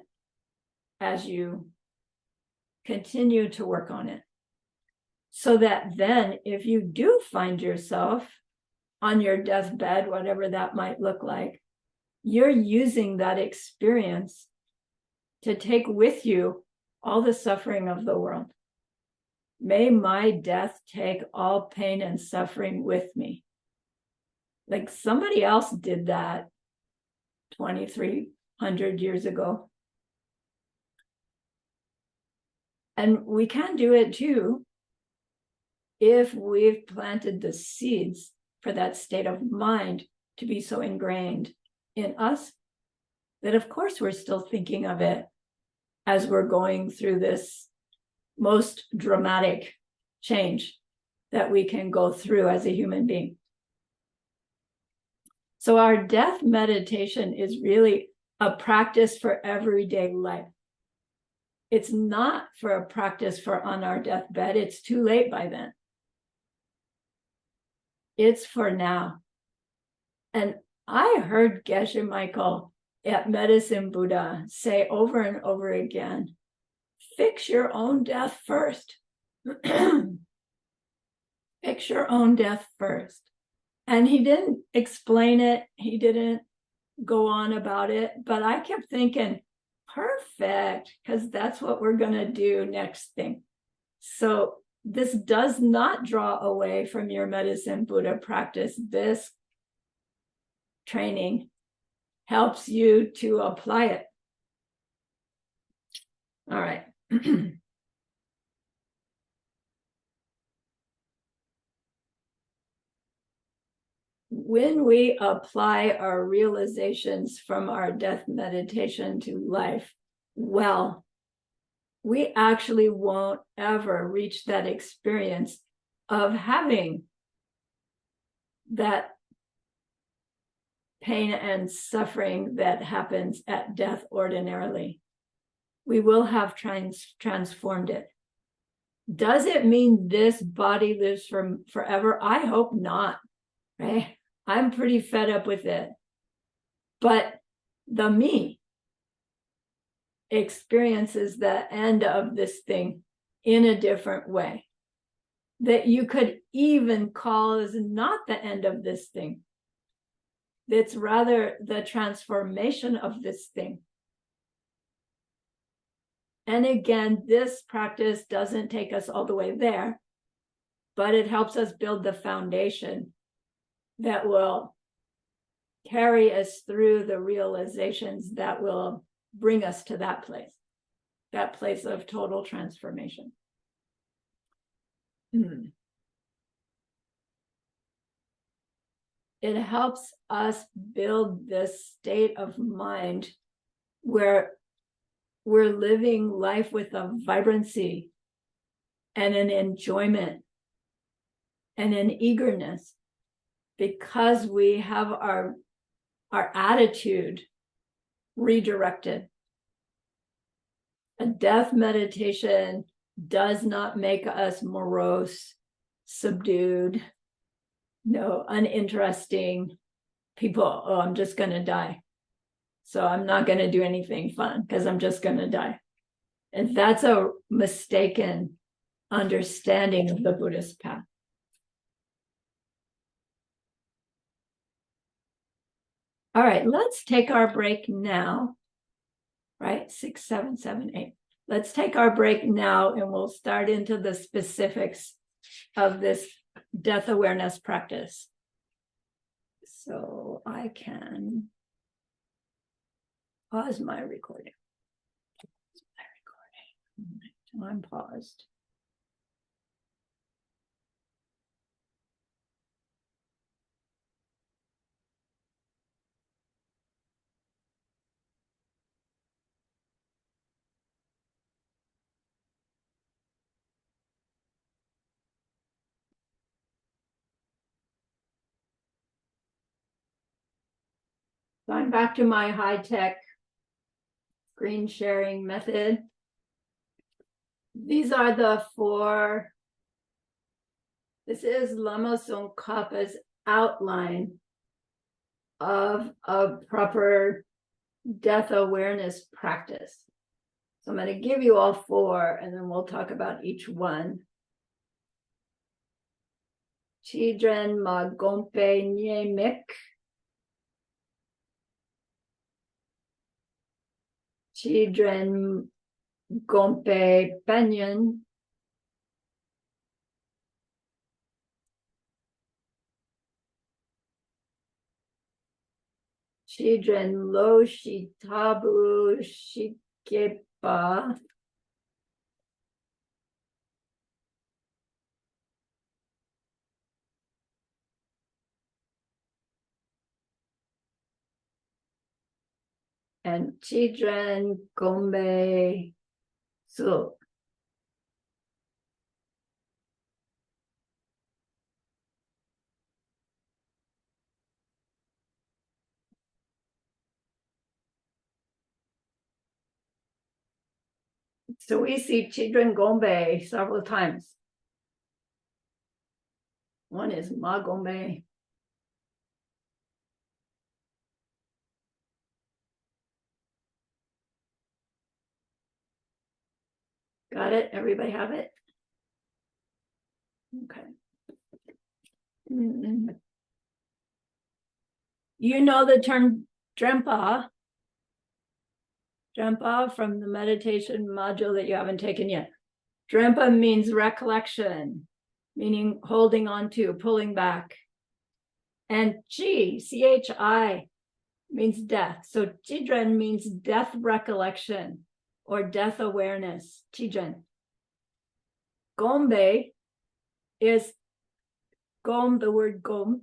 as you continue to work on it. So that then, if you do find yourself on your deathbed, whatever that might look like, you're using that experience to take with you all the suffering of the world. May my death take all pain and suffering with me. Like somebody else did that 2,300 years ago. And we can do it too if we've planted the seeds for that state of mind to be so ingrained in us that of course we're still thinking of it as we're going through this most dramatic change that we can go through as a human being. So our death meditation is really a practice for everyday life. It's not for a practice for on our deathbed. It's too late by then. It's for now. And I heard Geshe Michael at Medicine Buddha say over and over again, fix your own death first. Fix your own death first. And he didn't explain it. He didn't go on about it. But I kept thinking, perfect, because that's what we're going to do next thing. So this does not draw away from your Medicine Buddha practice. This training helps you to apply it. All right. When we apply our realizations from our death meditation to life, well, we actually won't ever reach that experience of having that pain and suffering that happens at death ordinarily. We will have transformed it. Does it mean this body lives forever? I hope not, right? I'm pretty fed up with it. But the me experiences the end of this thing in a different way that you could even call as not the end of this thing. It's rather the transformation of this thing. And again, this practice doesn't take us all the way there, but it helps us build the foundation that will carry us through the realizations that will bring us to that place of total transformation. It helps us build this state of mind where we're living life with a vibrancy and an enjoyment and an eagerness, because we have our attitude redirected. A death meditation does not make us morose, subdued, uninteresting people. Oh, I'm just going to die, so I'm not going to do anything fun because I'm just going to die. And that's a mistaken understanding of the Buddhist path. All right, let's take our break now. Right, 6, 7, 7, 8. Let's take our break now, and we'll start into the specifics of this death awareness practice. So I can pause my recording. I'm paused. So I'm back to my high-tech screen sharing method. These are the 4. This is Lama Tsongkhapa's outline of a proper death awareness practice. So I'm going to give you all 4, and then we'll talk about each one. Chidren Ma Gompe Nye Mik. Chidren Gompe Penyon. Chidren Lo Shitabu Shikepa. And Chidren Gombe Su. So we see Chidren Gombe several times. One is Ma Gombe. Got it? Everybody have it? Okay. You know the term Drempa. Drempa from the meditation module that you haven't taken yet. Drempa means recollection, meaning holding on to, pulling back. And Chi, C-H-I, means death. So Chidren means death recollection or death awareness, Chidren. Gombe is Gom, the word Gom,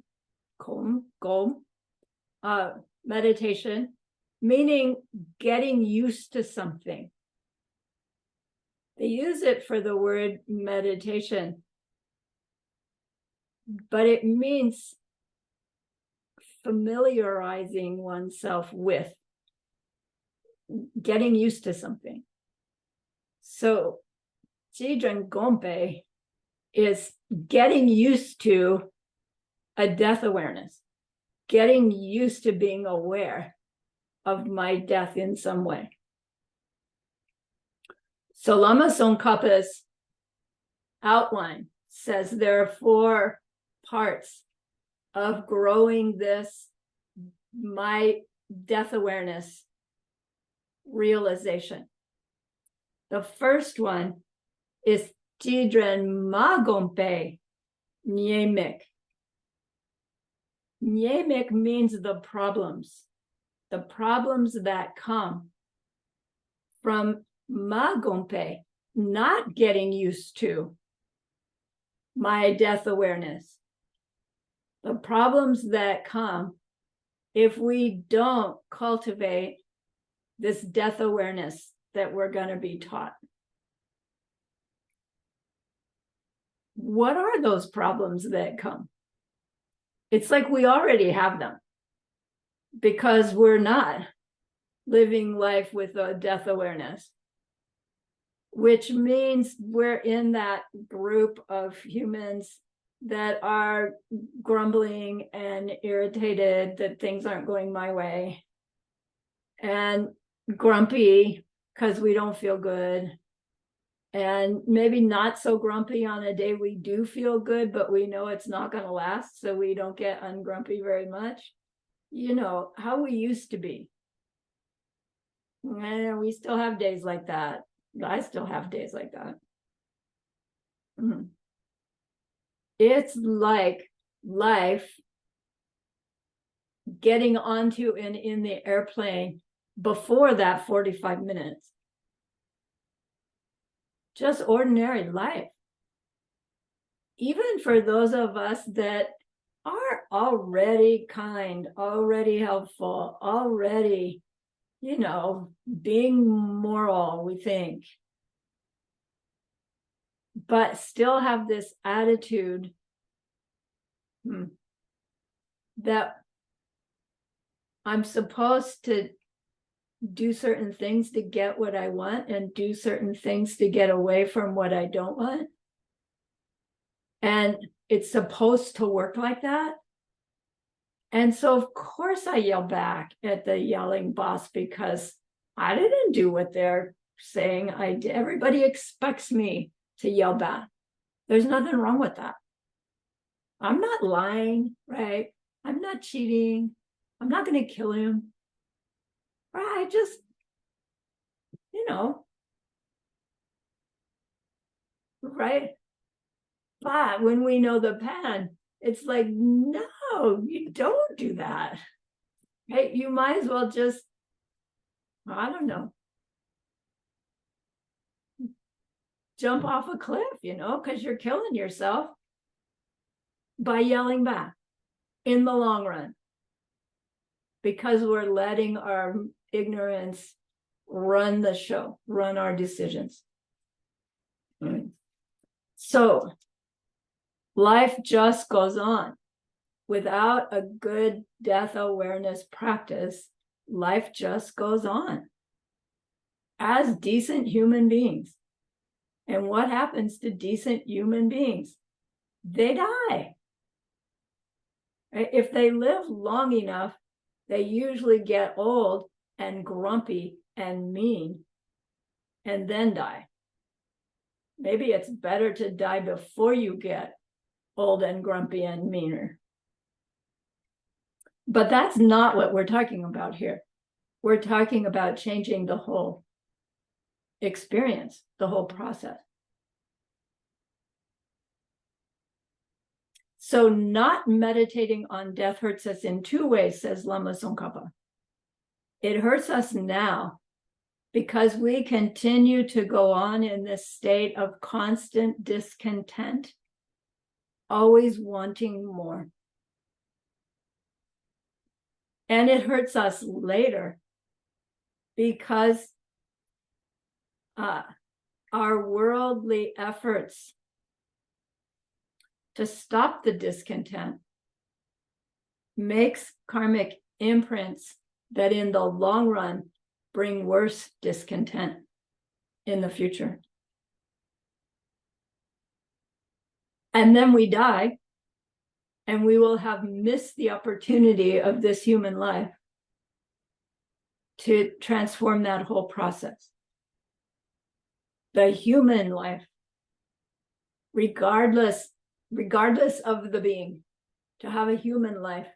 meditation, meaning getting used to something. They use it for the word meditation, but it means familiarizing oneself with, getting used to something. So Jidren Gompe is getting used to a death awareness, getting used to being aware of my death in some way. So Lama Tsongkhapa's outline says there are 4 parts of growing this, my death awareness realization. The first one is Jidren Magompe Nyemik. Nyemik means the problems that come from Magompe, not getting used to my death awareness. The problems that come if we don't cultivate this death awareness that we're going to be taught. What are those problems that come? It's like we already have them because we're not living life with a death awareness, which means we're in that group of humans that are grumbling and irritated that things aren't going my way, and grumpy because we don't feel good, and maybe not so grumpy on a day we do feel good, but we know it's not going to last, so we don't get ungrumpy very much. You know, how we used to be. And we still have days like that. I still have days like that. It's like life getting onto and in the airplane before that 45 minutes. Just ordinary life. Even for those of us that are already kind, already helpful, already, you know, being moral, we think, but still have this attitude that I'm supposed to do certain things to get what I want and do certain things to get away from what I don't want. And it's supposed to work like that. And so, of course, I yell back at the yelling boss because I didn't do what they're saying I did. Everybody expects me to yell back. There's nothing wrong with that. I'm not lying, right? I'm not cheating. I'm not going to kill him. I just, you know, right? But when we know the pattern, it's like, no, you don't do that. Hey, you might as well just, I don't know, jump off a cliff, you know, because you're killing yourself by yelling back in the long run, because we're letting our ignorance run the show, run our decisions. So life just goes on. Without a good death awareness practice, life just goes on as decent human beings. And what happens to decent human beings? They die. If they live long enough, they usually get old and grumpy and mean and then die. Maybe it's better to die before you get old and grumpy and meaner. But that's not what we're talking about here. We're talking about changing the whole experience, the whole process. So not meditating on death hurts us in 2 ways, says Lama Tsongkhapa. It hurts us now because we continue to go on in this state of constant discontent, always wanting more. And it hurts us later because our worldly efforts to stop the discontent makes karmic imprints that in the long run bring worse discontent in the future. And then we die, and we will have missed the opportunity of this human life to transform that whole process. The human life, regardless of the being, to have a human life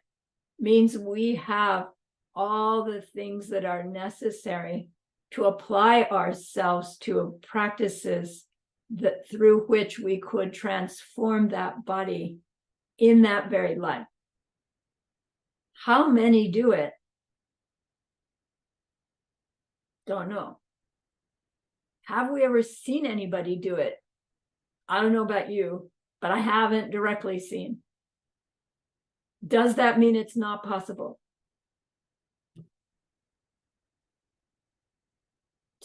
means we have all the things that are necessary to apply ourselves to practices that through which we could transform that body in that very life. How many do it? Don't know. Have we ever seen anybody do it? I don't know about you, but I haven't directly seen. Does that mean it's not possible?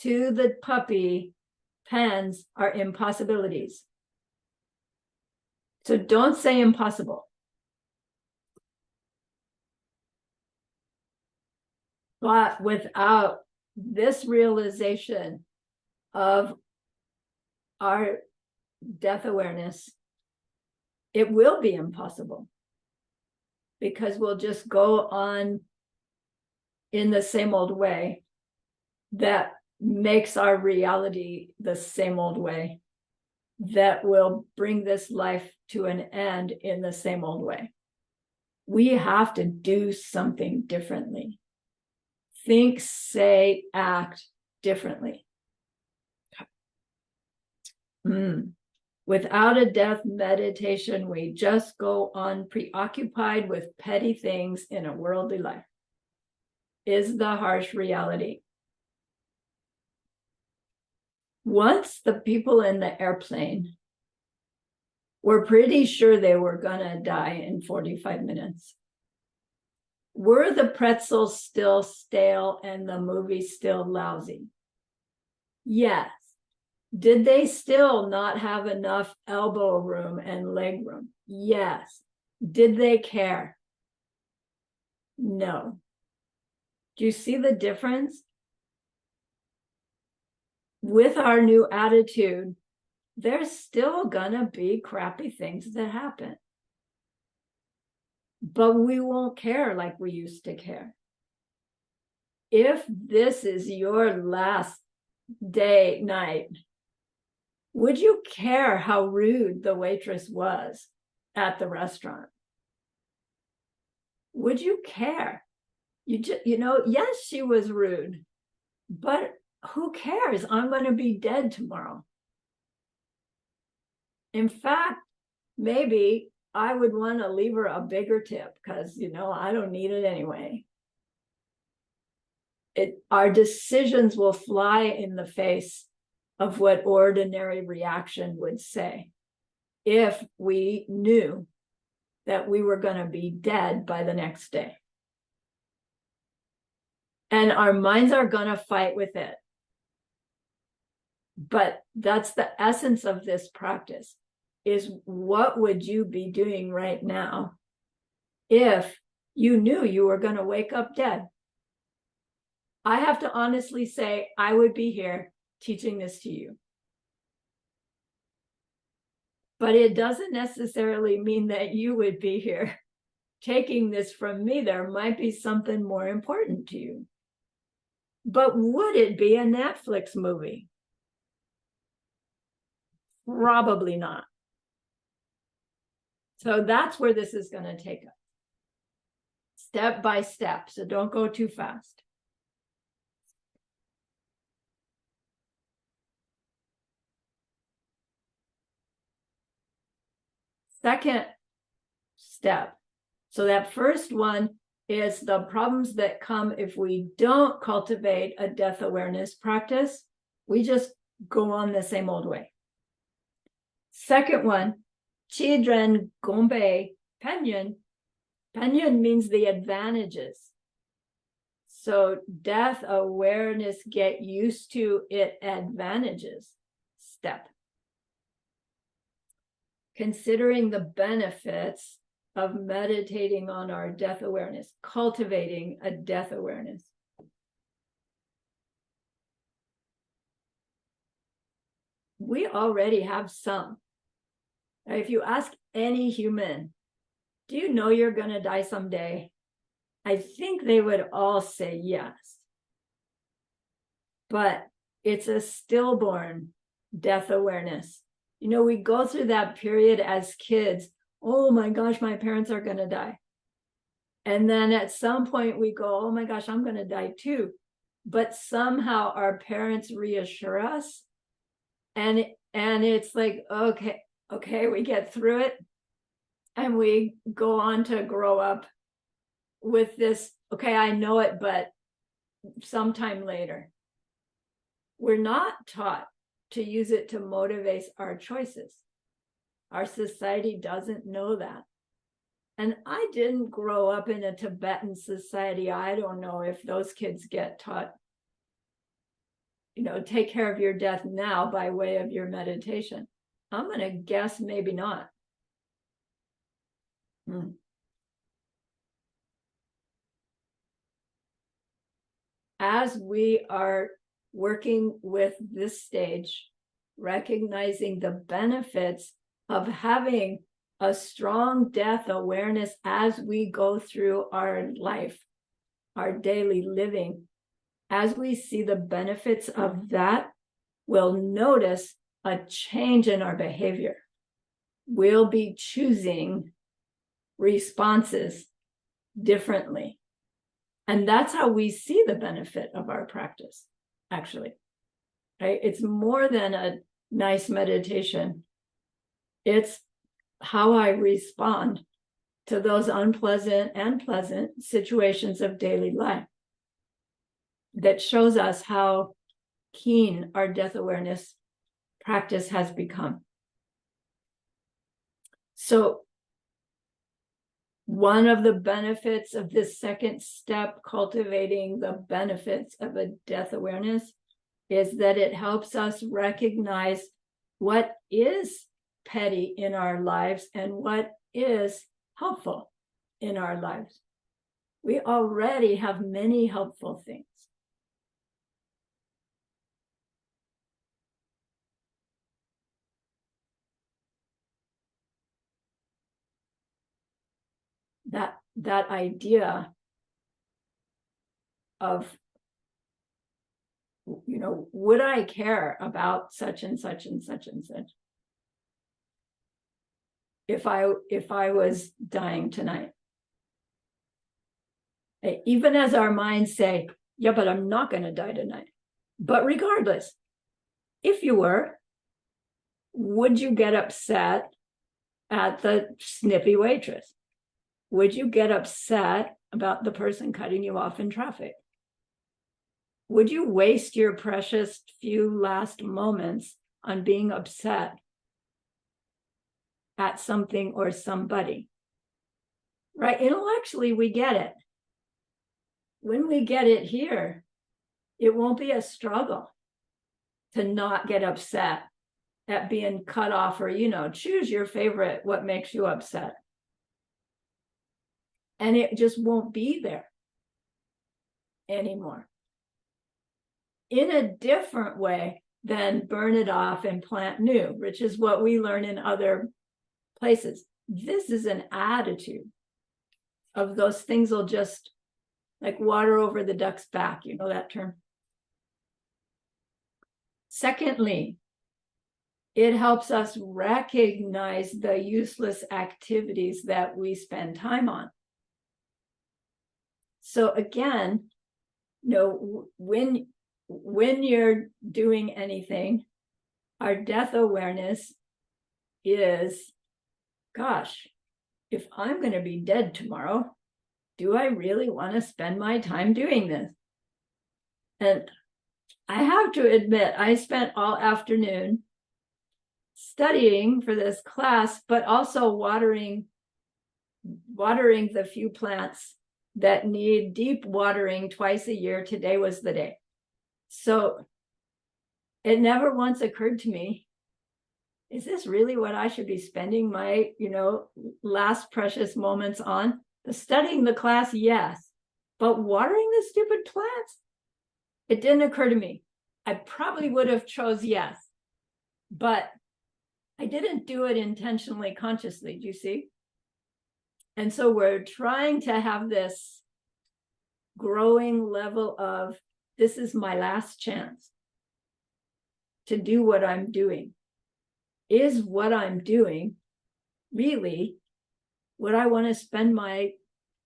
To the puppy, pens are impossibilities. So don't say impossible. But without this realization of our death awareness, it will be impossible, because we'll just go on in the same old way that makes our reality the same old way, that will bring this life to an end in the same old way. We have to do something differently. Think, say, act differently. Without a death meditation, we just go on preoccupied with petty things in a worldly life, is the harsh reality. Once the people in the airplane were pretty sure they were going to die in 45 minutes. Were the pretzels still stale and the movie still lousy? Yes. Did they still not have enough elbow room and leg room? Yes. Did they care? No. Do you see the difference? With our new attitude, there's still gonna be crappy things that happen. But we won't care like we used to care. If this is your last night, would you care how rude the waitress was at the restaurant? Would you care? Yes, she was rude, but who cares? I'm going to be dead tomorrow. In fact, maybe I would want to leave her a bigger tip because, I don't need it anyway. Our decisions will fly in the face of what ordinary reaction would say if we knew that we were going to be dead by the next day. And our minds are going to fight with it. But that's the essence of this practice, is what would you be doing right now if you knew you were going to wake up dead? I have to honestly say, I would be here teaching this to you. But it doesn't necessarily mean that you would be here taking this from me. There might be something more important to you. But would it be a Netflix movie? Probably not. So that's where this is going to take us. Step by step. So don't go too fast. Second step. So that first one is the problems that come if we don't cultivate a death awareness practice. We just go on the same old way. Second one, Chidren Gombe Penyon. Penyon means the advantages. So death awareness, get used to it advantages. step. Considering the benefits of meditating on our death awareness, cultivating a death awareness. We already have some. If you ask any human, do you know you're going to die someday? I think they would all say yes. But it's a stillborn death awareness. You know, we go through that period as kids. Oh my gosh, my parents are going to die. And then at some point we go, oh my gosh, I'm going to die too. But somehow our parents reassure us. And it's like, okay, we get through it. And we go on to grow up with this, okay, I know it, but sometime later. We're not taught to use it to motivate our choices. Our society doesn't know that. And I didn't grow up in a Tibetan society. I don't know if those kids get taught, you know, take care of your death now by way of your meditation. I'm going to guess maybe not. As we are working with this stage, recognizing the benefits of having a strong death awareness as we go through our life, our daily living, as we see the benefits of that, we'll notice a change in our behavior. We'll be choosing responses differently. And that's how we see the benefit of our practice, actually. Right? It's more than a nice meditation. It's how I respond to those unpleasant and pleasant situations of daily life that shows us how keen our death awareness practice has become. So one of the benefits of this second step, cultivating the benefits of a death awareness, is that it helps us recognize what is petty in our lives and what is helpful in our lives. We already have many helpful things. That idea of, you know, would I care about such and such and such and such if I was dying tonight? Even as our minds say, yeah, but I'm not going to die tonight. But regardless, if you were, would you get upset at the snippy waitress? Would you get upset about the person cutting you off in traffic? Would you waste your precious few last moments on being upset at something or somebody? Right? Intellectually, we get it. When we get it here, it won't be a struggle to not get upset at being cut off, or, you know, choose your favorite, what makes you upset. And it just won't be there anymore. In a different way than burn it off and plant new, which is what we learn in other places. This is an attitude of those things will just like water over the duck's back. You know that term? Secondly, it helps us recognize the useless activities that we spend time on. So again, you know, when you're doing anything, our death awareness is, gosh, if I'm going to be dead tomorrow, do I really want to spend my time doing this? And I have to admit, I spent all afternoon studying for this class, but also watering the few plants that need deep watering twice a year. Today was the day. So it never once occurred to me is this really what I should be spending my, last precious moments on? The studying the class, yes, but watering the stupid plants? It didn't occur to me. I probably would have chose yes, but I didn't do it intentionally, consciously. Do you see? And so we're trying to have this growing level of, this is my last chance to do what I'm doing. Is what I'm doing really what I want to spend my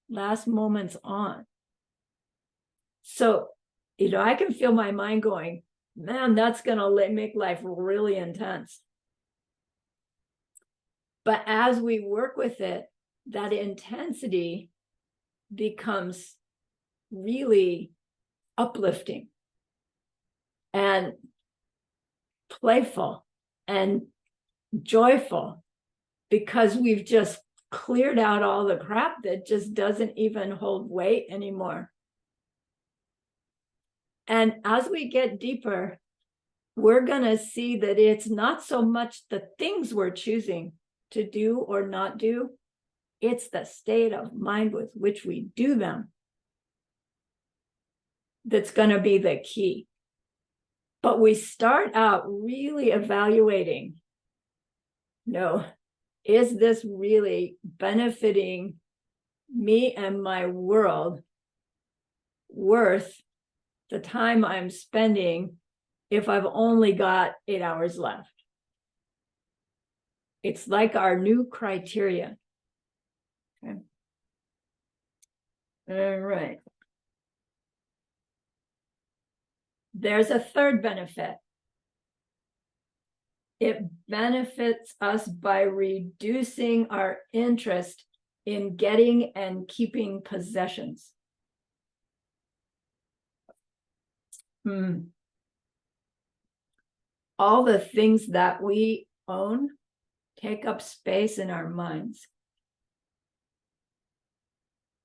last moments on? So, I can feel my mind going, man, that's going to make life really intense. But as we work with it, that intensity becomes really uplifting and playful and joyful, because we've just cleared out all the crap that just doesn't even hold weight anymore. And as we get deeper, we're going to see that it's not so much the things we're choosing to do or not do, it's the state of mind with which we do them that's going to be the key. But we start out really evaluating, is this really benefiting me and my world worth the time I'm spending if I've only got 8 hours left? It's like our new criteria. Okay. All right. There's a third benefit. It benefits us by reducing our interest in getting and keeping possessions. All the things that we own take up space in our minds.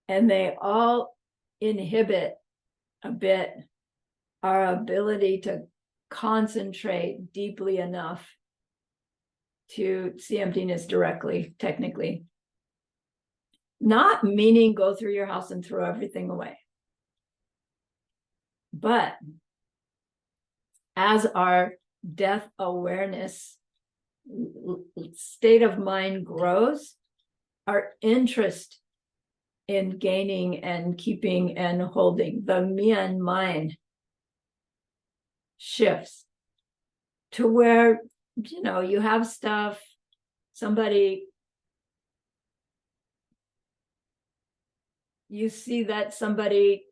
And they all inhibit a bit our ability to concentrate deeply enough to see emptiness directly, technically. Not meaning go through your house and throw everything away. But as our death awareness state of mind grows, our interest in gaining and keeping and holding, the me and mine, shifts to where, you have stuff, you see that somebody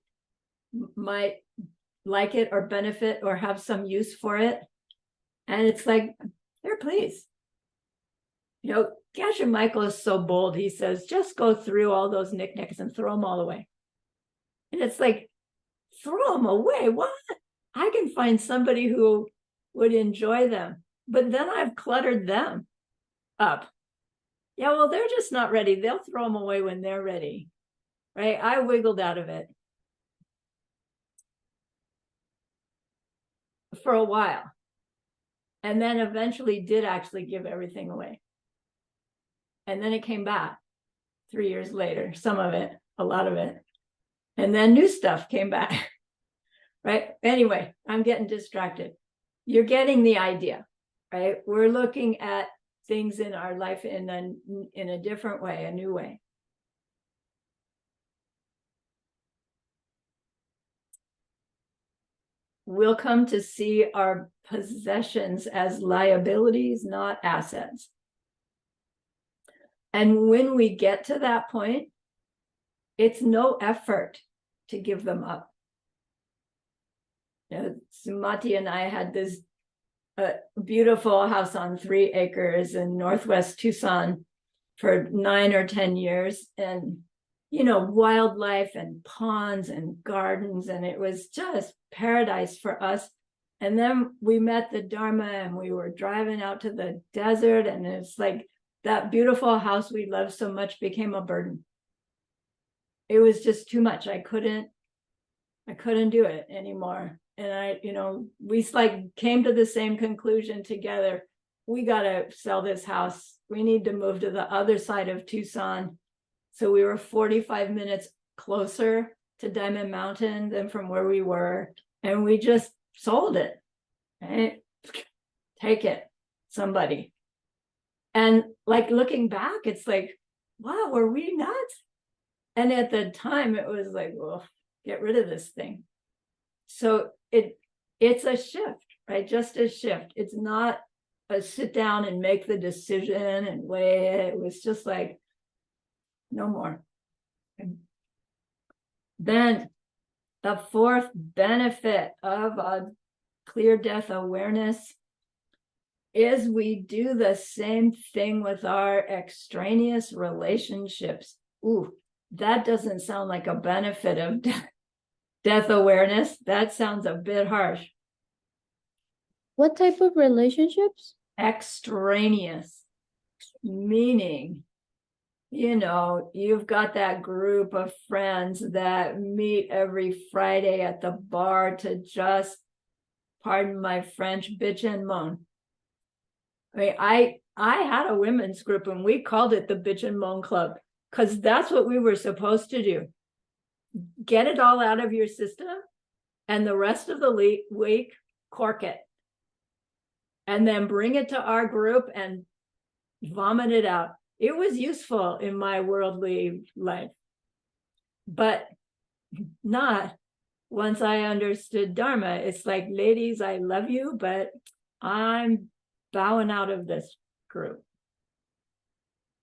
might like it or benefit or have some use for it. And it's like, here, please. Geshe Michael is so bold. He says, just go through all those knickknacks and throw them all away. And it's like, throw them away? What? I can find somebody who would enjoy them, but then I've cluttered them up. Yeah, well, they're just not ready. They'll throw them away when they're ready, right? I wiggled out of it for a while, and then eventually did actually give everything away. And then it came back 3 years later, some of it, a lot of it. And then new stuff came back, right? Anyway, I'm getting distracted. You're getting the idea, right? We're looking at things in our life in a different way, a new way. We'll come to see our possessions as liabilities, not assets. And when we get to that point, it's no effort to give them up. Sumati and I had this beautiful house on 3 acres in Northwest Tucson for 9 or 10 years. And, wildlife and ponds and gardens. And it was just paradise for us. And then we met the Dharma and we were driving out to the desert. And it's like that beautiful house we loved so much became a burden. It was just too much. I couldn't do it anymore. And we came to the same conclusion together. we got to sell this house. We need to move to the other side of Tucson. So we were 45 minutes closer to Diamond Mountain than from where we were. And we just sold it. Right? Take it, somebody. And like looking back, it's like, wow, were we nuts? And at the time, it was like, well, get rid of this thing. So it's a shift, right? Just a shift. It's not a sit down and make the decision and weigh it. It was just like, no more. Then the fourth benefit of a clear death awareness is we do the same thing with our extraneous relationships. Ooh, that doesn't sound like a benefit of death awareness. That sounds a bit harsh. What type of relationships? Extraneous, meaning, you've got that group of friends that meet every Friday at the bar to just, pardon my French, bitch and moan. I mean, I had a women's group and we called it the Bitch and Moan Club because that's what we were supposed to do. Get it all out of your system and the rest of the week, cork it. And then bring it to our group and vomit it out. It was useful in my worldly life, but not once I understood Dharma. It's like, ladies, I love you, but I'm bowing out of this group.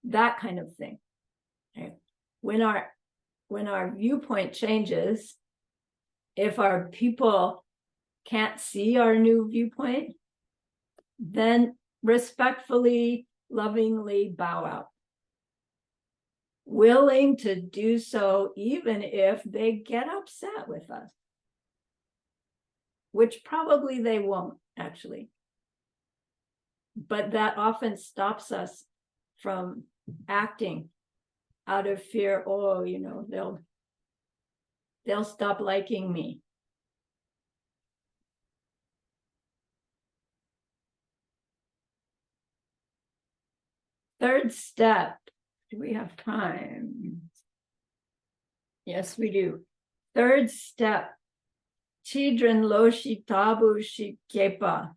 That kind of thing. Okay. When our viewpoint changes, if our people can't see our new viewpoint, then respectfully, lovingly bow out. Willing to do so even if they get upset with us, which probably they won't actually. But that often stops us from acting out of fear. Oh, they'll stop liking me. Third step. Do we have time? Yes, we do. Third step. Chidren lo shitabu shikepa.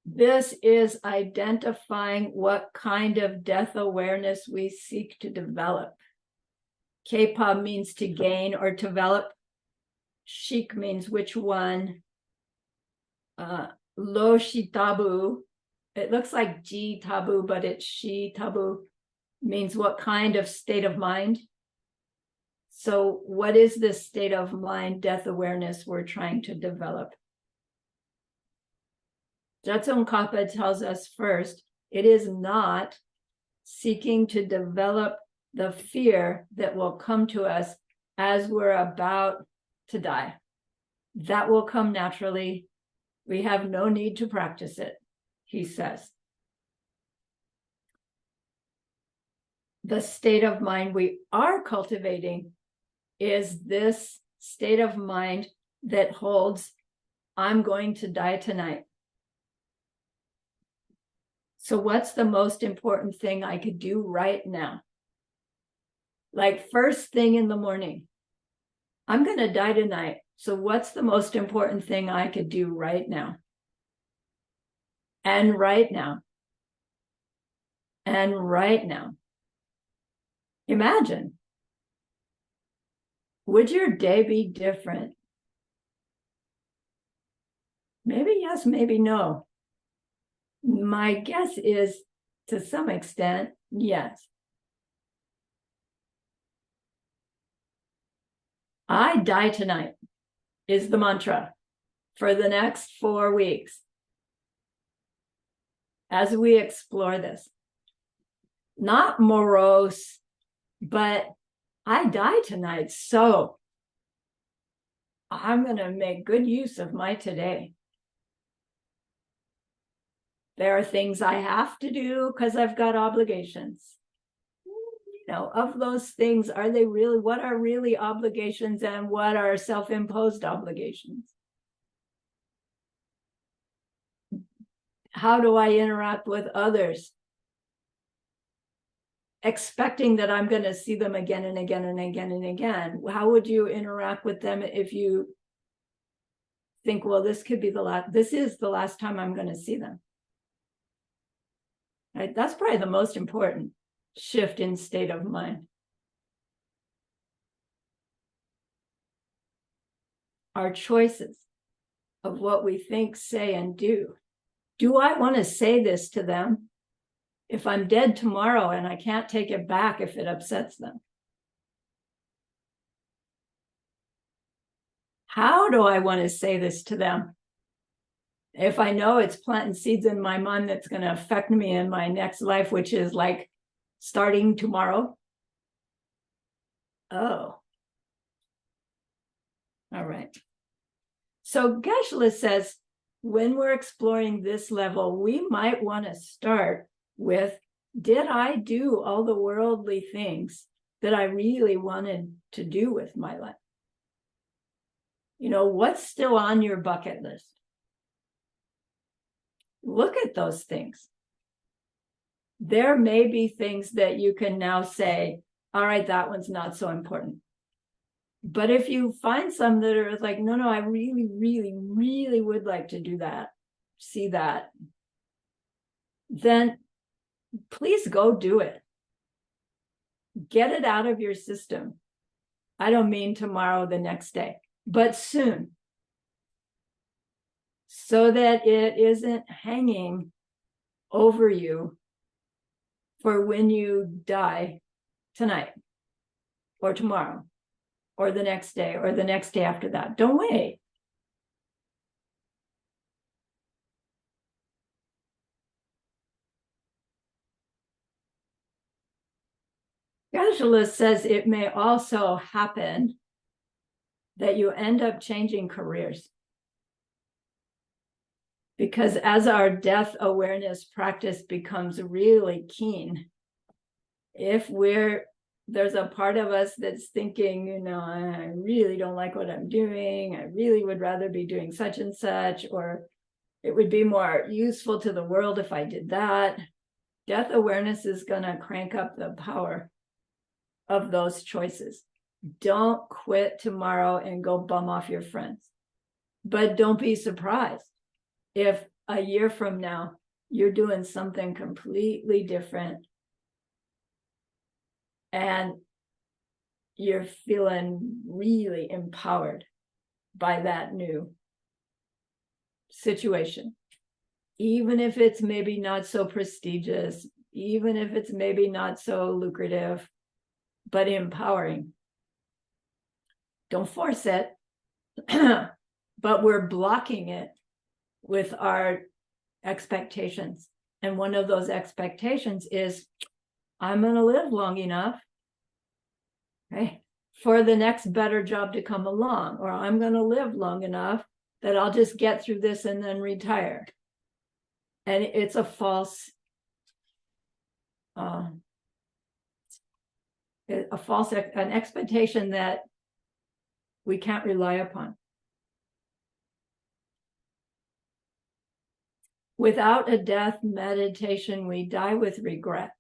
This is identifying what kind of death awareness we seek to develop. Kepa means to gain or develop. Shik means which one. Lo shitabu. It looks like ji tabu, but it's shi tabu. Means what kind of state of mind. So what is this state of mind, death awareness we're trying to develop? Tsongkhapa tells us first, it is not seeking to develop the fear that will come to us as we're about to die. That will come naturally. We have no need to practice it, he says. The state of mind we are cultivating is this state of mind that holds, I'm going to die tonight. So what's the most important thing I could do right now? Like first thing in the morning, I'm going to die tonight. So what's the most important thing I could do right now? And right now. And right now. Imagine. Would your day be different? Maybe yes, maybe no. My guess is, to some extent, yes. I die tonight is the mantra for the next 4 weeks as we explore this. Not morose, but I die tonight, so I'm going to make good use of my today. There are things I have to do because I've got obligations. Of those things, what are really obligations and what are self-imposed obligations? How do I interact with others? Expecting that I'm going to see them again and again and again and again. How would you interact with them if you think, well, this is the last time I'm going to see them? Right? That's probably the most important shift in state of mind. Our choices of what we think, say, and do. Do I want to say this to them if I'm dead tomorrow and I can't take it back if it upsets them? How do I want to say this to them if I know it's planting seeds in my mind that's going to affect me in my next life, which is like starting tomorrow? Oh, all right. So Geshe-la says, when we're exploring this level, we might want to start with, did I do all the worldly things that I really wanted to do with my life? You know, what's still on your bucket list? Look at those things. There may be things that you can now say, all right, that one's not so important. But if you find some that are like, no, I really, really, really would like to do that, see that, then please go do it. Get it out of your system. I don't mean tomorrow, the next day, but soon. So that it isn't hanging over you for when you die tonight or tomorrow or the next day or the next day after that. Don't wait. Geshe-la says it may also happen that you end up changing careers. Because as our death awareness practice becomes really keen, if there's a part of us that's thinking, you know, I really don't like what I'm doing, I really would rather be doing such and such, or it would be more useful to the world if I did that, death awareness is going to crank up the power of those choices. Don't quit tomorrow and go bum off your friends. But don't be surprised if a year from now you're doing something completely different and you're feeling really empowered by that new situation. Even if it's maybe not so prestigious, even if it's maybe not so lucrative, but empowering. Don't force it, but we're blocking it with our expectations. And one of those expectations is, I'm going to live long enough, right, for the next better job to come along, or I'm going to live long enough that I'll just get through this and then retire. And it's a false, an expectation that we can't rely upon. Without a death meditation, we die with regret.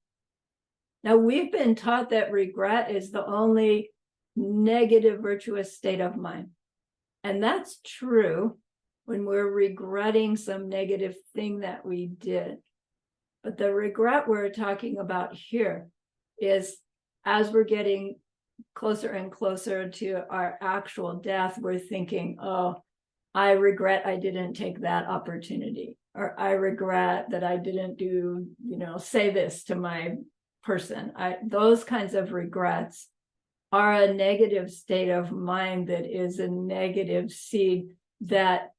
Now, we've been taught that regret is the only negative virtuous state of mind. And that's true when we're regretting some negative thing that we did. But the regret we're talking about here is, as we're getting closer and closer to our actual death, we're thinking, oh, I regret I didn't take that opportunity, or I regret that I didn't do, say this to my person. Those kinds of regrets are a negative state of mind that is a negative seed that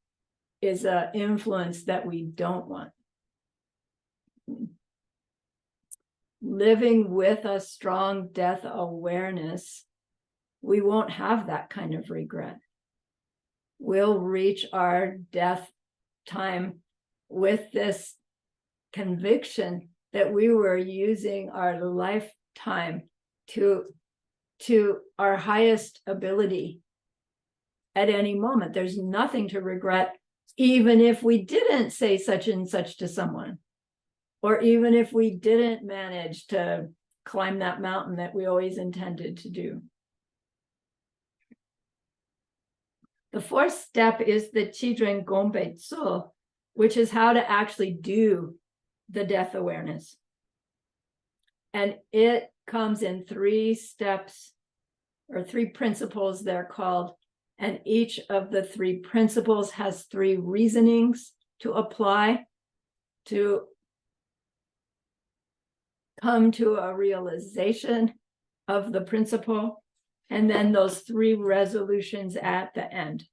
is an influence that we don't want. Living with a strong death awareness, we won't have that kind of regret. We'll reach our death time with this conviction that we were using our lifetime to our highest ability at any moment. There's nothing to regret even if we didn't say such and such to someone, or even if we didn't manage to climb that mountain that we always intended to do. The fourth step is the Chidren Gombe Tso, which is how to actually do the death awareness. And it comes in 3 steps or 3 principles, they're called. And each of the 3 principles has 3 reasonings to apply to come to a realization of the principle. And then those 3 resolutions at the end.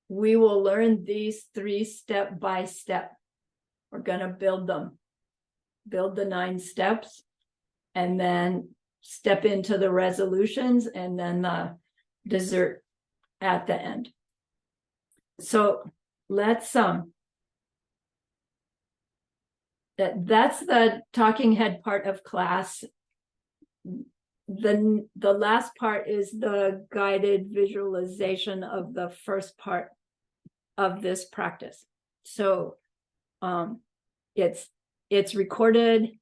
We will learn these 3 step by step. We're going to build them, build the 9 steps, and then step into the resolutions, and then the dessert at the end. So let's that's the talking head part of class. The last part is the guided visualization of the first part of this practice. So it's recorded,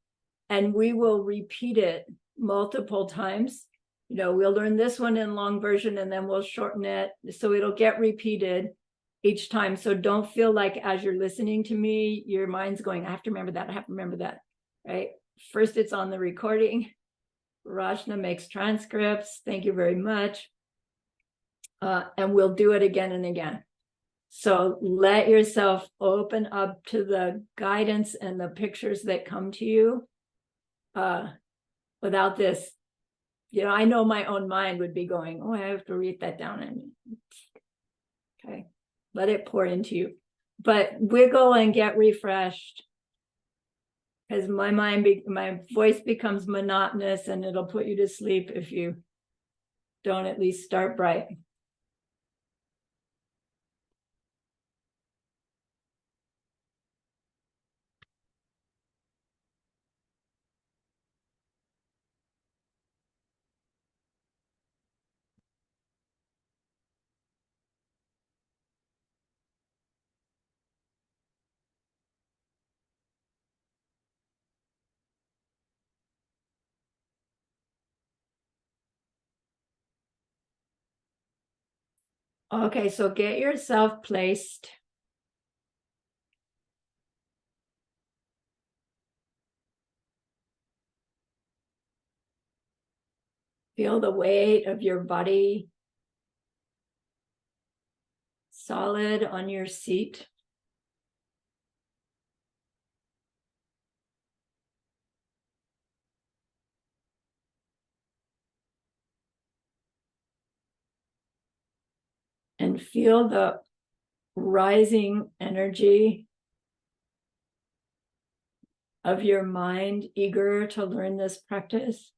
and we will repeat it multiple times. You know, we'll learn this one in long version, and then we'll shorten it, so it'll get repeated each time. So don't feel like as you're listening to me, your mind's going, I have to remember that, I have to remember that, right? First, it's on the recording. Rashna makes transcripts. Thank you very much. And we'll do it again and again. So let yourself open up to the guidance and the pictures that come to you. Without this, you know, I know my own mind would be going, oh, I have to read that down. And okay, let it pour into you. But wiggle and get refreshed, because my voice becomes monotonous, and it'll put you to sleep if you don't at least start bright. Okay, so get yourself placed. Feel the weight of your body solid on your seat. And feel the rising energy of your mind, eager to learn this practice.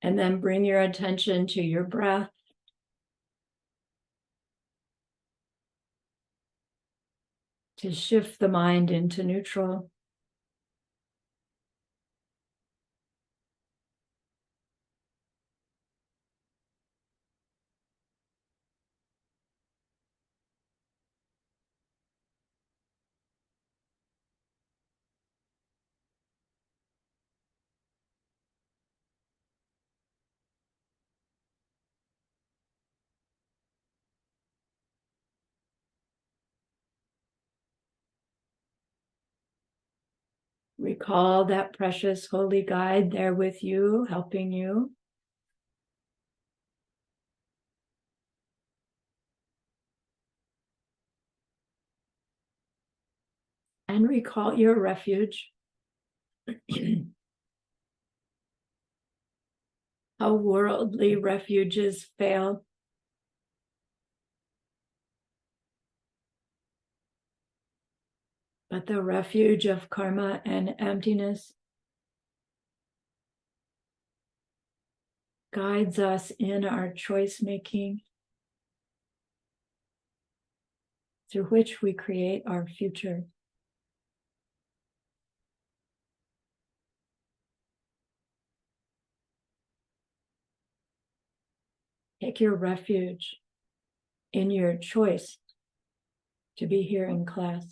And then bring your attention to your breath. To shift the mind into neutral. Recall that precious holy guide there with you, helping you. And recall your refuge. How worldly refuges fail. But the refuge of karma and emptiness guides us in our choice making, through which we create our future. Take your refuge in your choice to be here in class.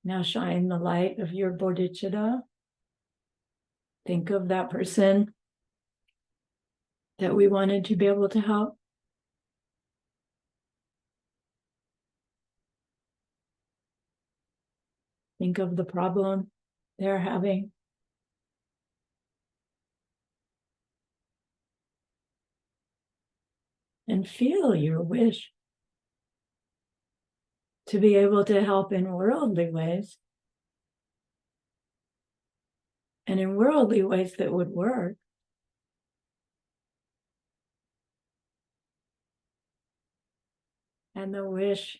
Now shine the light of your bodhicitta. Think of that person that we wanted to be able to help. Think of the problem they're having. And feel your wish to be able to help in worldly ways. And in worldly ways that would work. And the wish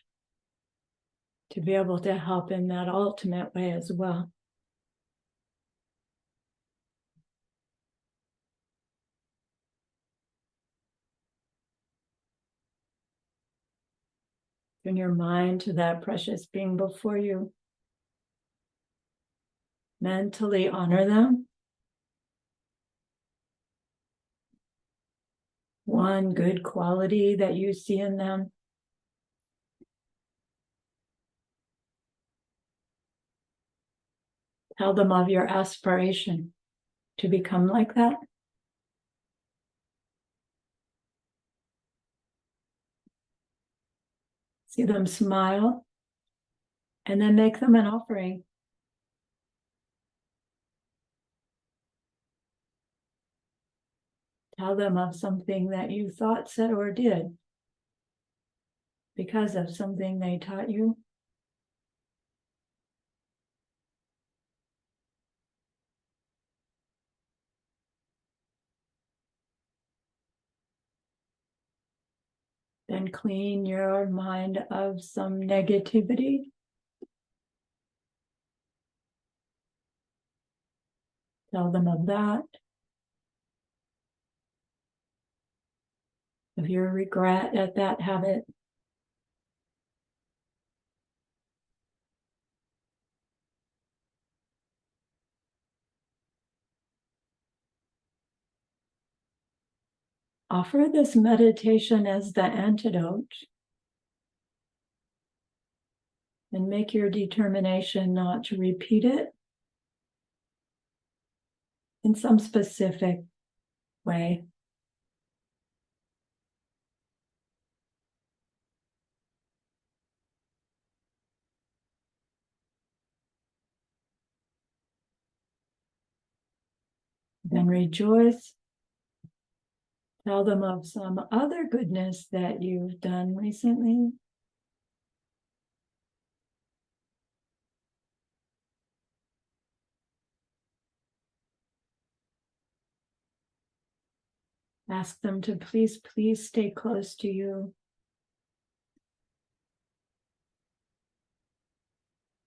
to be able to help in that ultimate way as well. Turn your mind to that precious being before you. Mentally honor them. One good quality that you see in them. Tell them of your aspiration to become like that. See them smile, and then make them an offering. Tell them of something that you thought, said, or did because of something they taught you. Then clean your mind of some negativity. Tell them of that. Of your regret at that habit. Offer this meditation as the antidote. And make your determination not to repeat it in some specific way. Then rejoice. Tell them of some other goodness that you've done recently. Ask them to please stay close to you.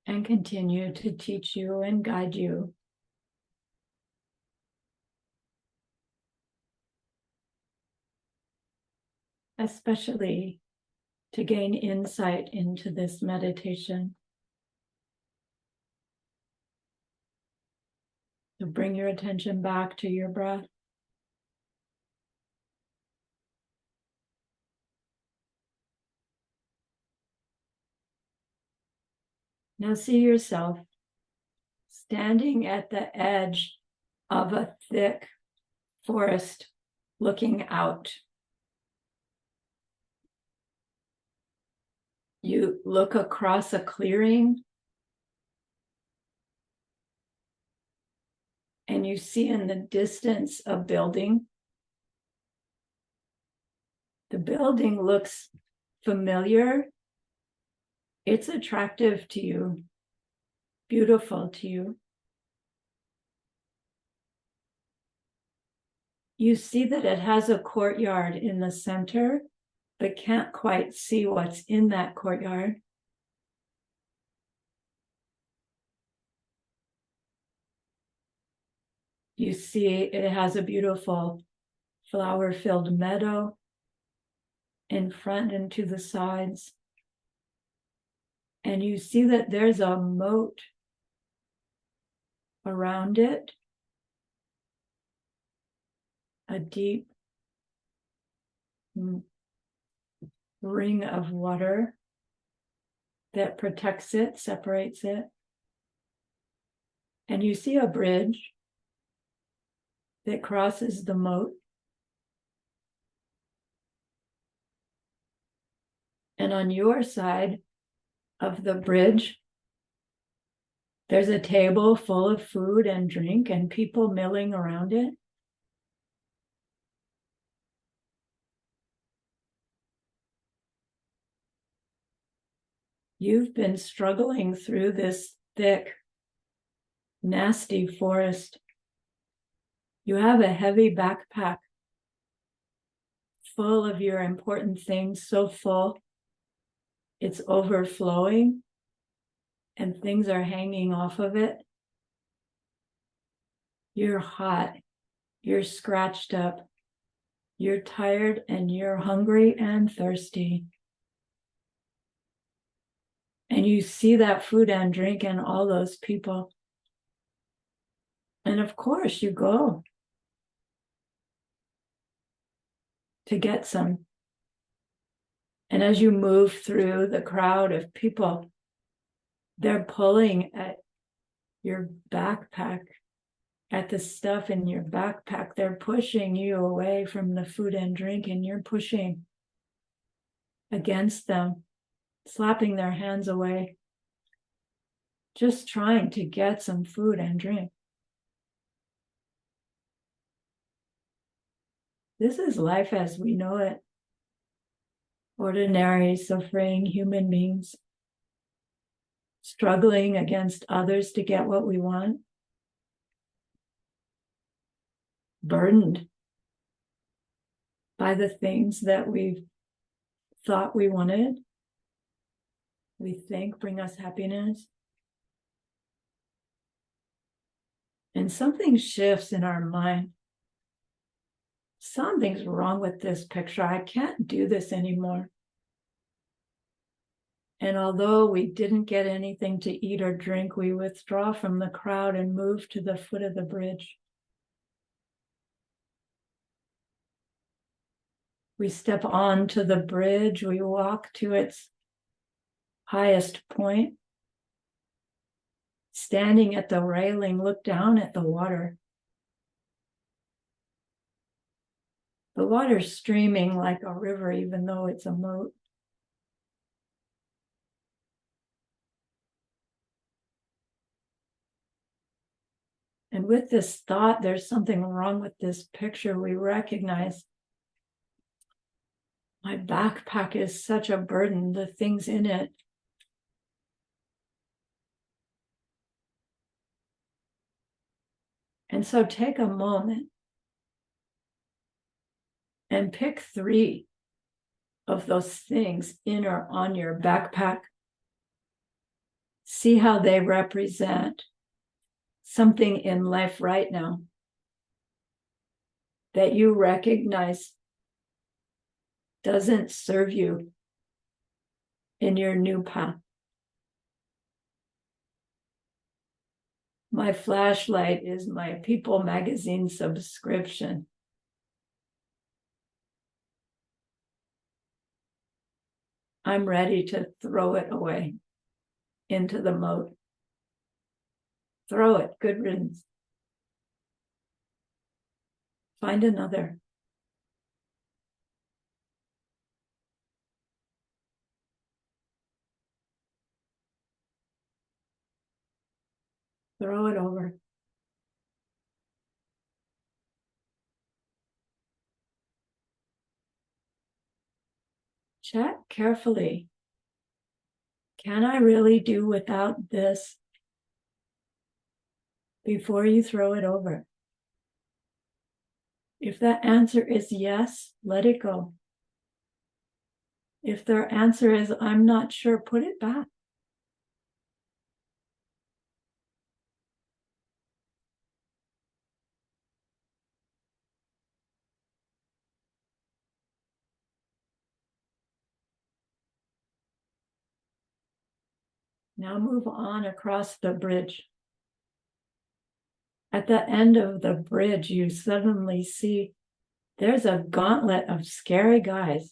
And continue to teach you and guide you. Especially to gain insight into this meditation. So bring your attention back to your breath. Now see yourself standing at the edge of a thick forest looking out. You look across a clearing and you see in the distance a building. The building looks familiar. It's attractive to you, beautiful to you. You see that it has a courtyard in the center, but can't quite see what's in that courtyard. You see it has a beautiful flower-filled meadow in front and to the sides. And you see that there's a moat around it, a deep ring of water that protects it, separates it. And you see a bridge that crosses the moat. And on your side of the bridge, there's a table full of food and drink and people milling around it. You've been struggling through this thick, nasty forest. You have a heavy backpack full of your important things, so full, it's overflowing and things are hanging off of it. You're hot, you're scratched up, you're tired, and you're hungry and thirsty. And you see that food and drink and all those people. And of course you go to get some. And as you move through the crowd of people, they're pulling at your backpack, at the stuff in your backpack. They're pushing you away from the food and drink, and you're pushing against them, slapping their hands away, just trying to get some food and drink. This is life as we know it. Ordinary, suffering human beings, struggling against others to get what we want, burdened by the things that we've thought we wanted, we think bring us happiness. And something shifts in our mind. Something's wrong with this picture. I can't do this anymore. And although we didn't get anything to eat or drink, we withdraw from the crowd and move to the foot of the bridge. We step onto the bridge, we walk to its highest point. Standing at the railing, look down at the water. The water's streaming like a river, even though it's a moat. And with this thought, there's something wrong with this picture. We recognize my backpack is such a burden, the things in it. And so take a moment and pick 3 of those things in or on your backpack. See how they represent something in life right now that you recognize doesn't serve you in your new path. My flashlight is my People magazine subscription. I'm ready to throw it away into the moat. Throw it, good riddance. Find another. Throw it over. Check carefully. Can I really do without this before you throw it over? If that answer is yes, let it go. If their answer is, I'm not sure, put it back. Now move on across the bridge. At the end of the bridge, you suddenly see there's a gauntlet of scary guys,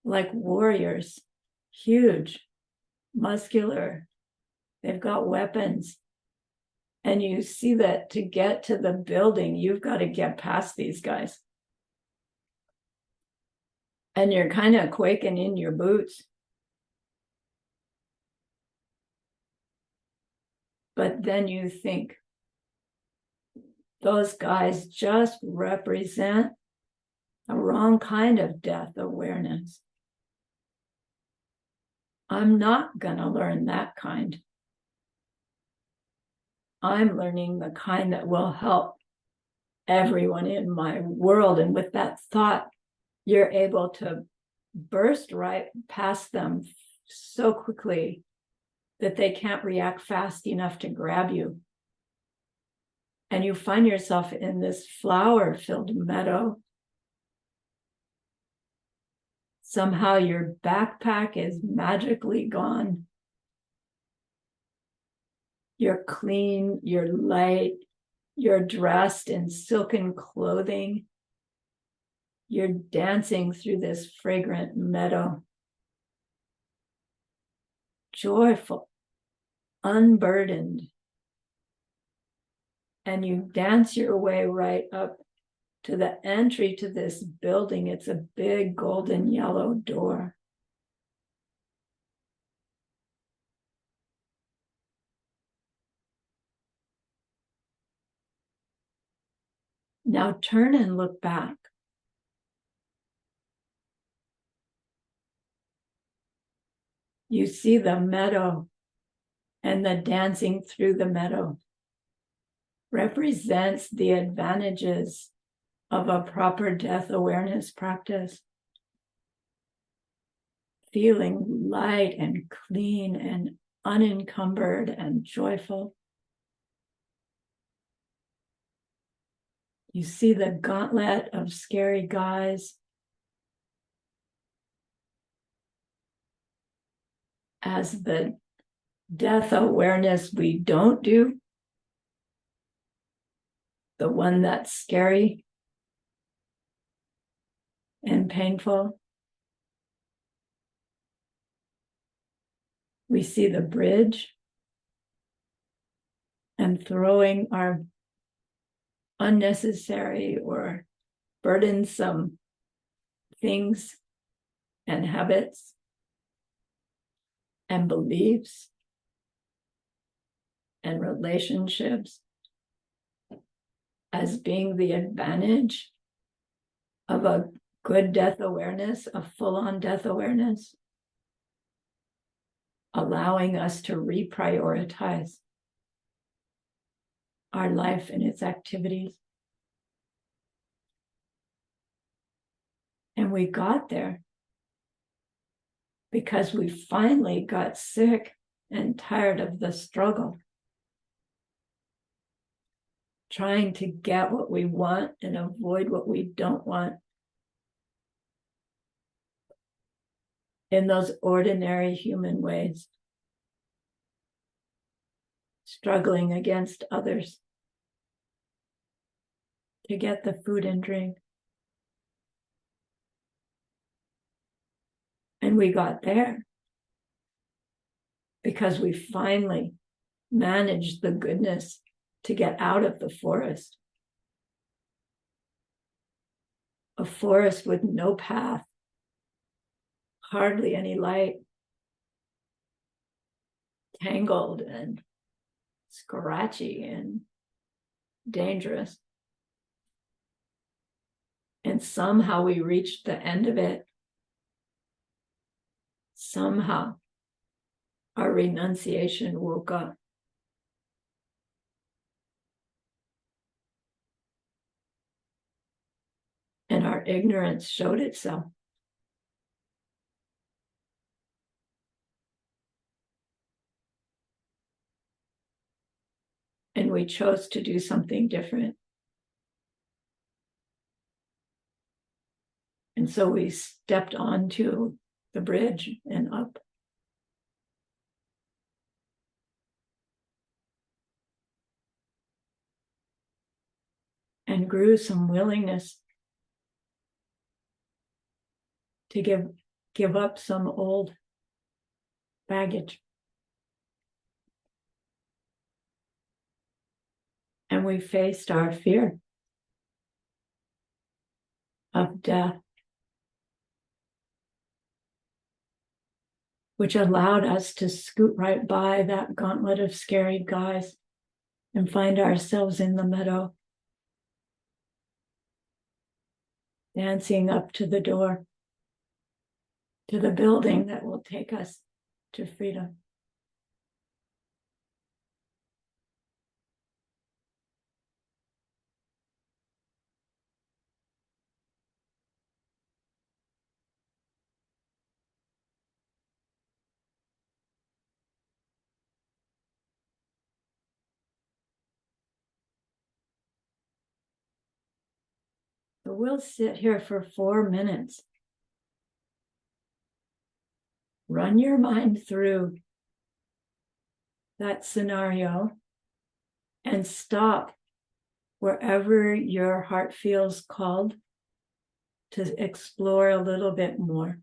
like warriors, huge, muscular. They've got weapons. And you see that to get to the building, you've got to get past these guys. And you're kind of quaking in your boots. But then you think, those guys just represent a wrong kind of death awareness. I'm not going to learn that kind. I'm learning the kind that will help everyone in my world. And with that thought, you're able to burst right past them so quickly that they can't react fast enough to grab you. And you find yourself in this flower-filled meadow. Somehow your backpack is magically gone. You're clean, you're light, you're dressed in silken clothing. You're dancing through this fragrant meadow. Joyful, unburdened. And you dance your way right up to the entry to this building. It's a big golden yellow door. Now turn and look back. You see the meadow, and the dancing through the meadow represents the advantages of a proper death awareness practice. Feeling light and clean and unencumbered and joyful. You see the gauntlet of scary guys as the death awareness we don't do, the one that's scary and painful. We see the bridge and throwing our unnecessary or burdensome things and habits and beliefs and relationships as being the advantage of a good death awareness, a full-on death awareness, allowing us to reprioritize our life and its activities. And we got there because we finally got sick and tired of the struggle, trying to get what we want and avoid what we don't want in those ordinary human ways, struggling against others to get the food and drink. And we got there because we finally managed the goodness to get out of the forest. A forest with no path, hardly any light, tangled and scratchy and dangerous. And somehow we reached the end of it. Somehow our renunciation woke up. And our ignorance showed itself. And we chose to do something different. And so we stepped onto the bridge and up. and grew some willingness to give up some old baggage. And we faced our fear of death, which allowed us to scoot right by that gauntlet of scary guys and find ourselves in the meadow, dancing up to the door, to the building that will take us to freedom. So we'll sit here for 4 minutes. Run your mind through that scenario and stop wherever your heart feels called to explore a little bit more.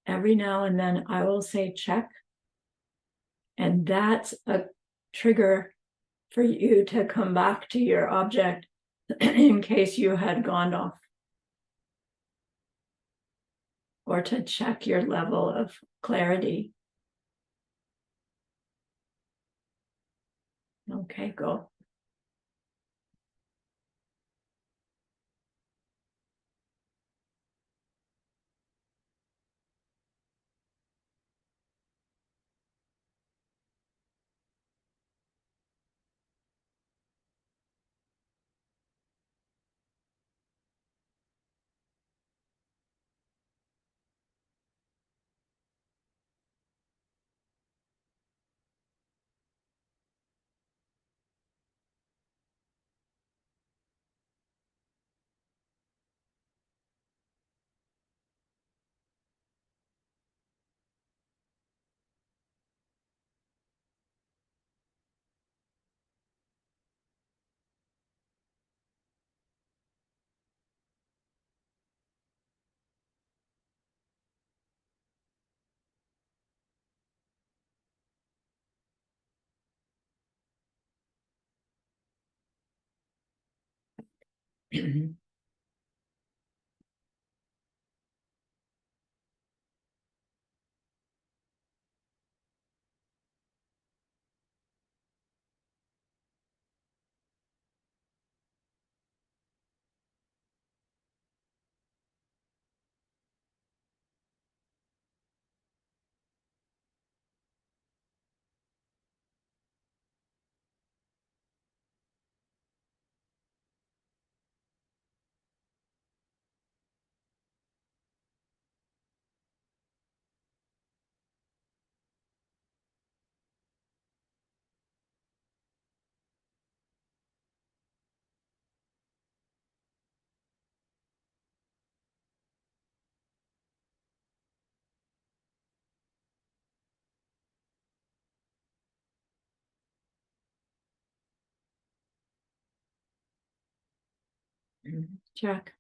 Every now and then I will say check, and that's a trigger for you to come back to your object in case you had gone off, or to check your level of clarity. Okay, go. Check.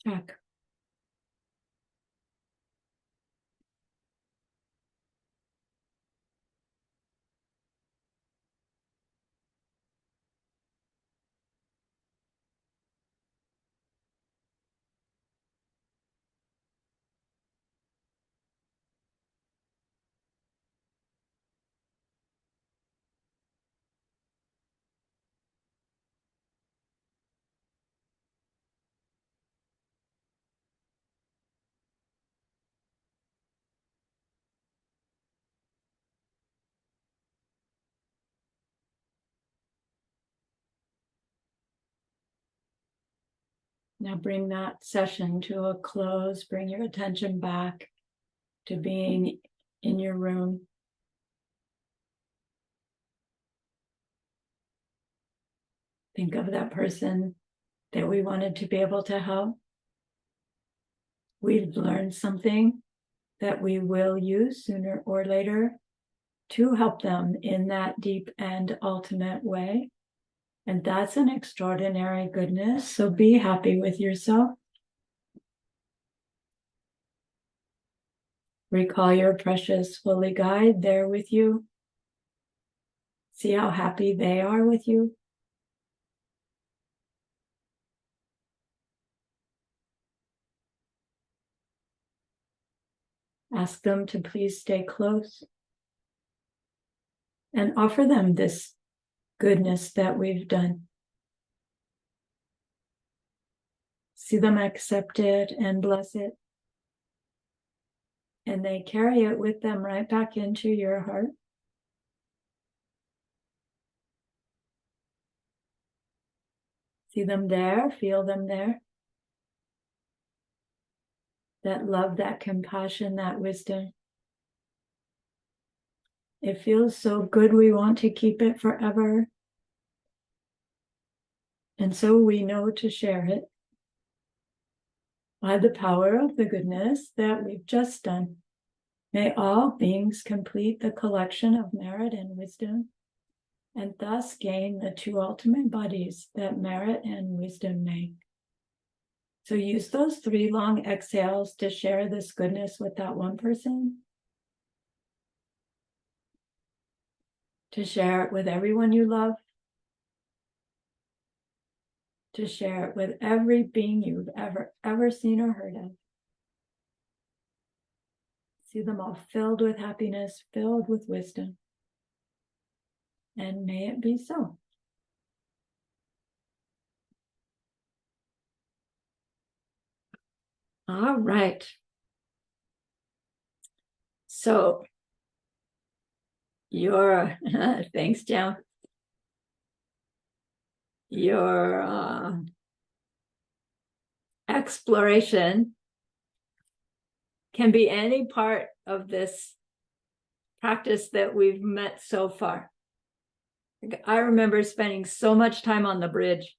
Check. Now bring that session to a close. Bring your attention back to being in your room. Think of that person that we wanted to be able to help. We've learned something that we will use sooner or later to help them in that deep and ultimate way. And that's an extraordinary goodness. So be happy with yourself. Recall your precious holy guide there with you. See how happy they are with you. Ask them to please stay close and offer them this goodness that we've done. See them accept it and bless it. And they carry it with them right back into your heart. See them there, feel them there. That love, that compassion, that wisdom. It feels so good, we want to keep it forever. And so we know to share it by the power of the goodness that we've just done. May all beings complete the collection of merit and wisdom, and thus gain the two ultimate bodies that merit and wisdom make. So use those 3 long exhales to share this goodness with that one person, to share it with everyone you love, to share it with every being you've ever seen or heard of. See them all filled with happiness, filled with wisdom. And may it be so. All right. So your, thanks, Jim. Your exploration can be any part of this practice that we've met so far. I remember spending so much time on the bridge.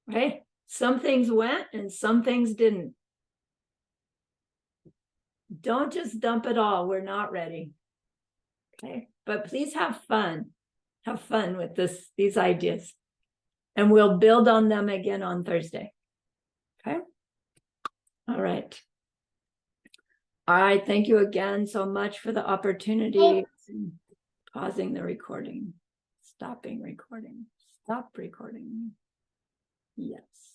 Right? Some things went and some things didn't. Don't just dump it all. We're not ready. Okay. But please have fun. Have fun with these ideas. And we'll build on them again on Thursday. Okay. All right. All right. Thank you again so much for the opportunity. Pausing the recording. Stopping recording. Stop recording. Yes.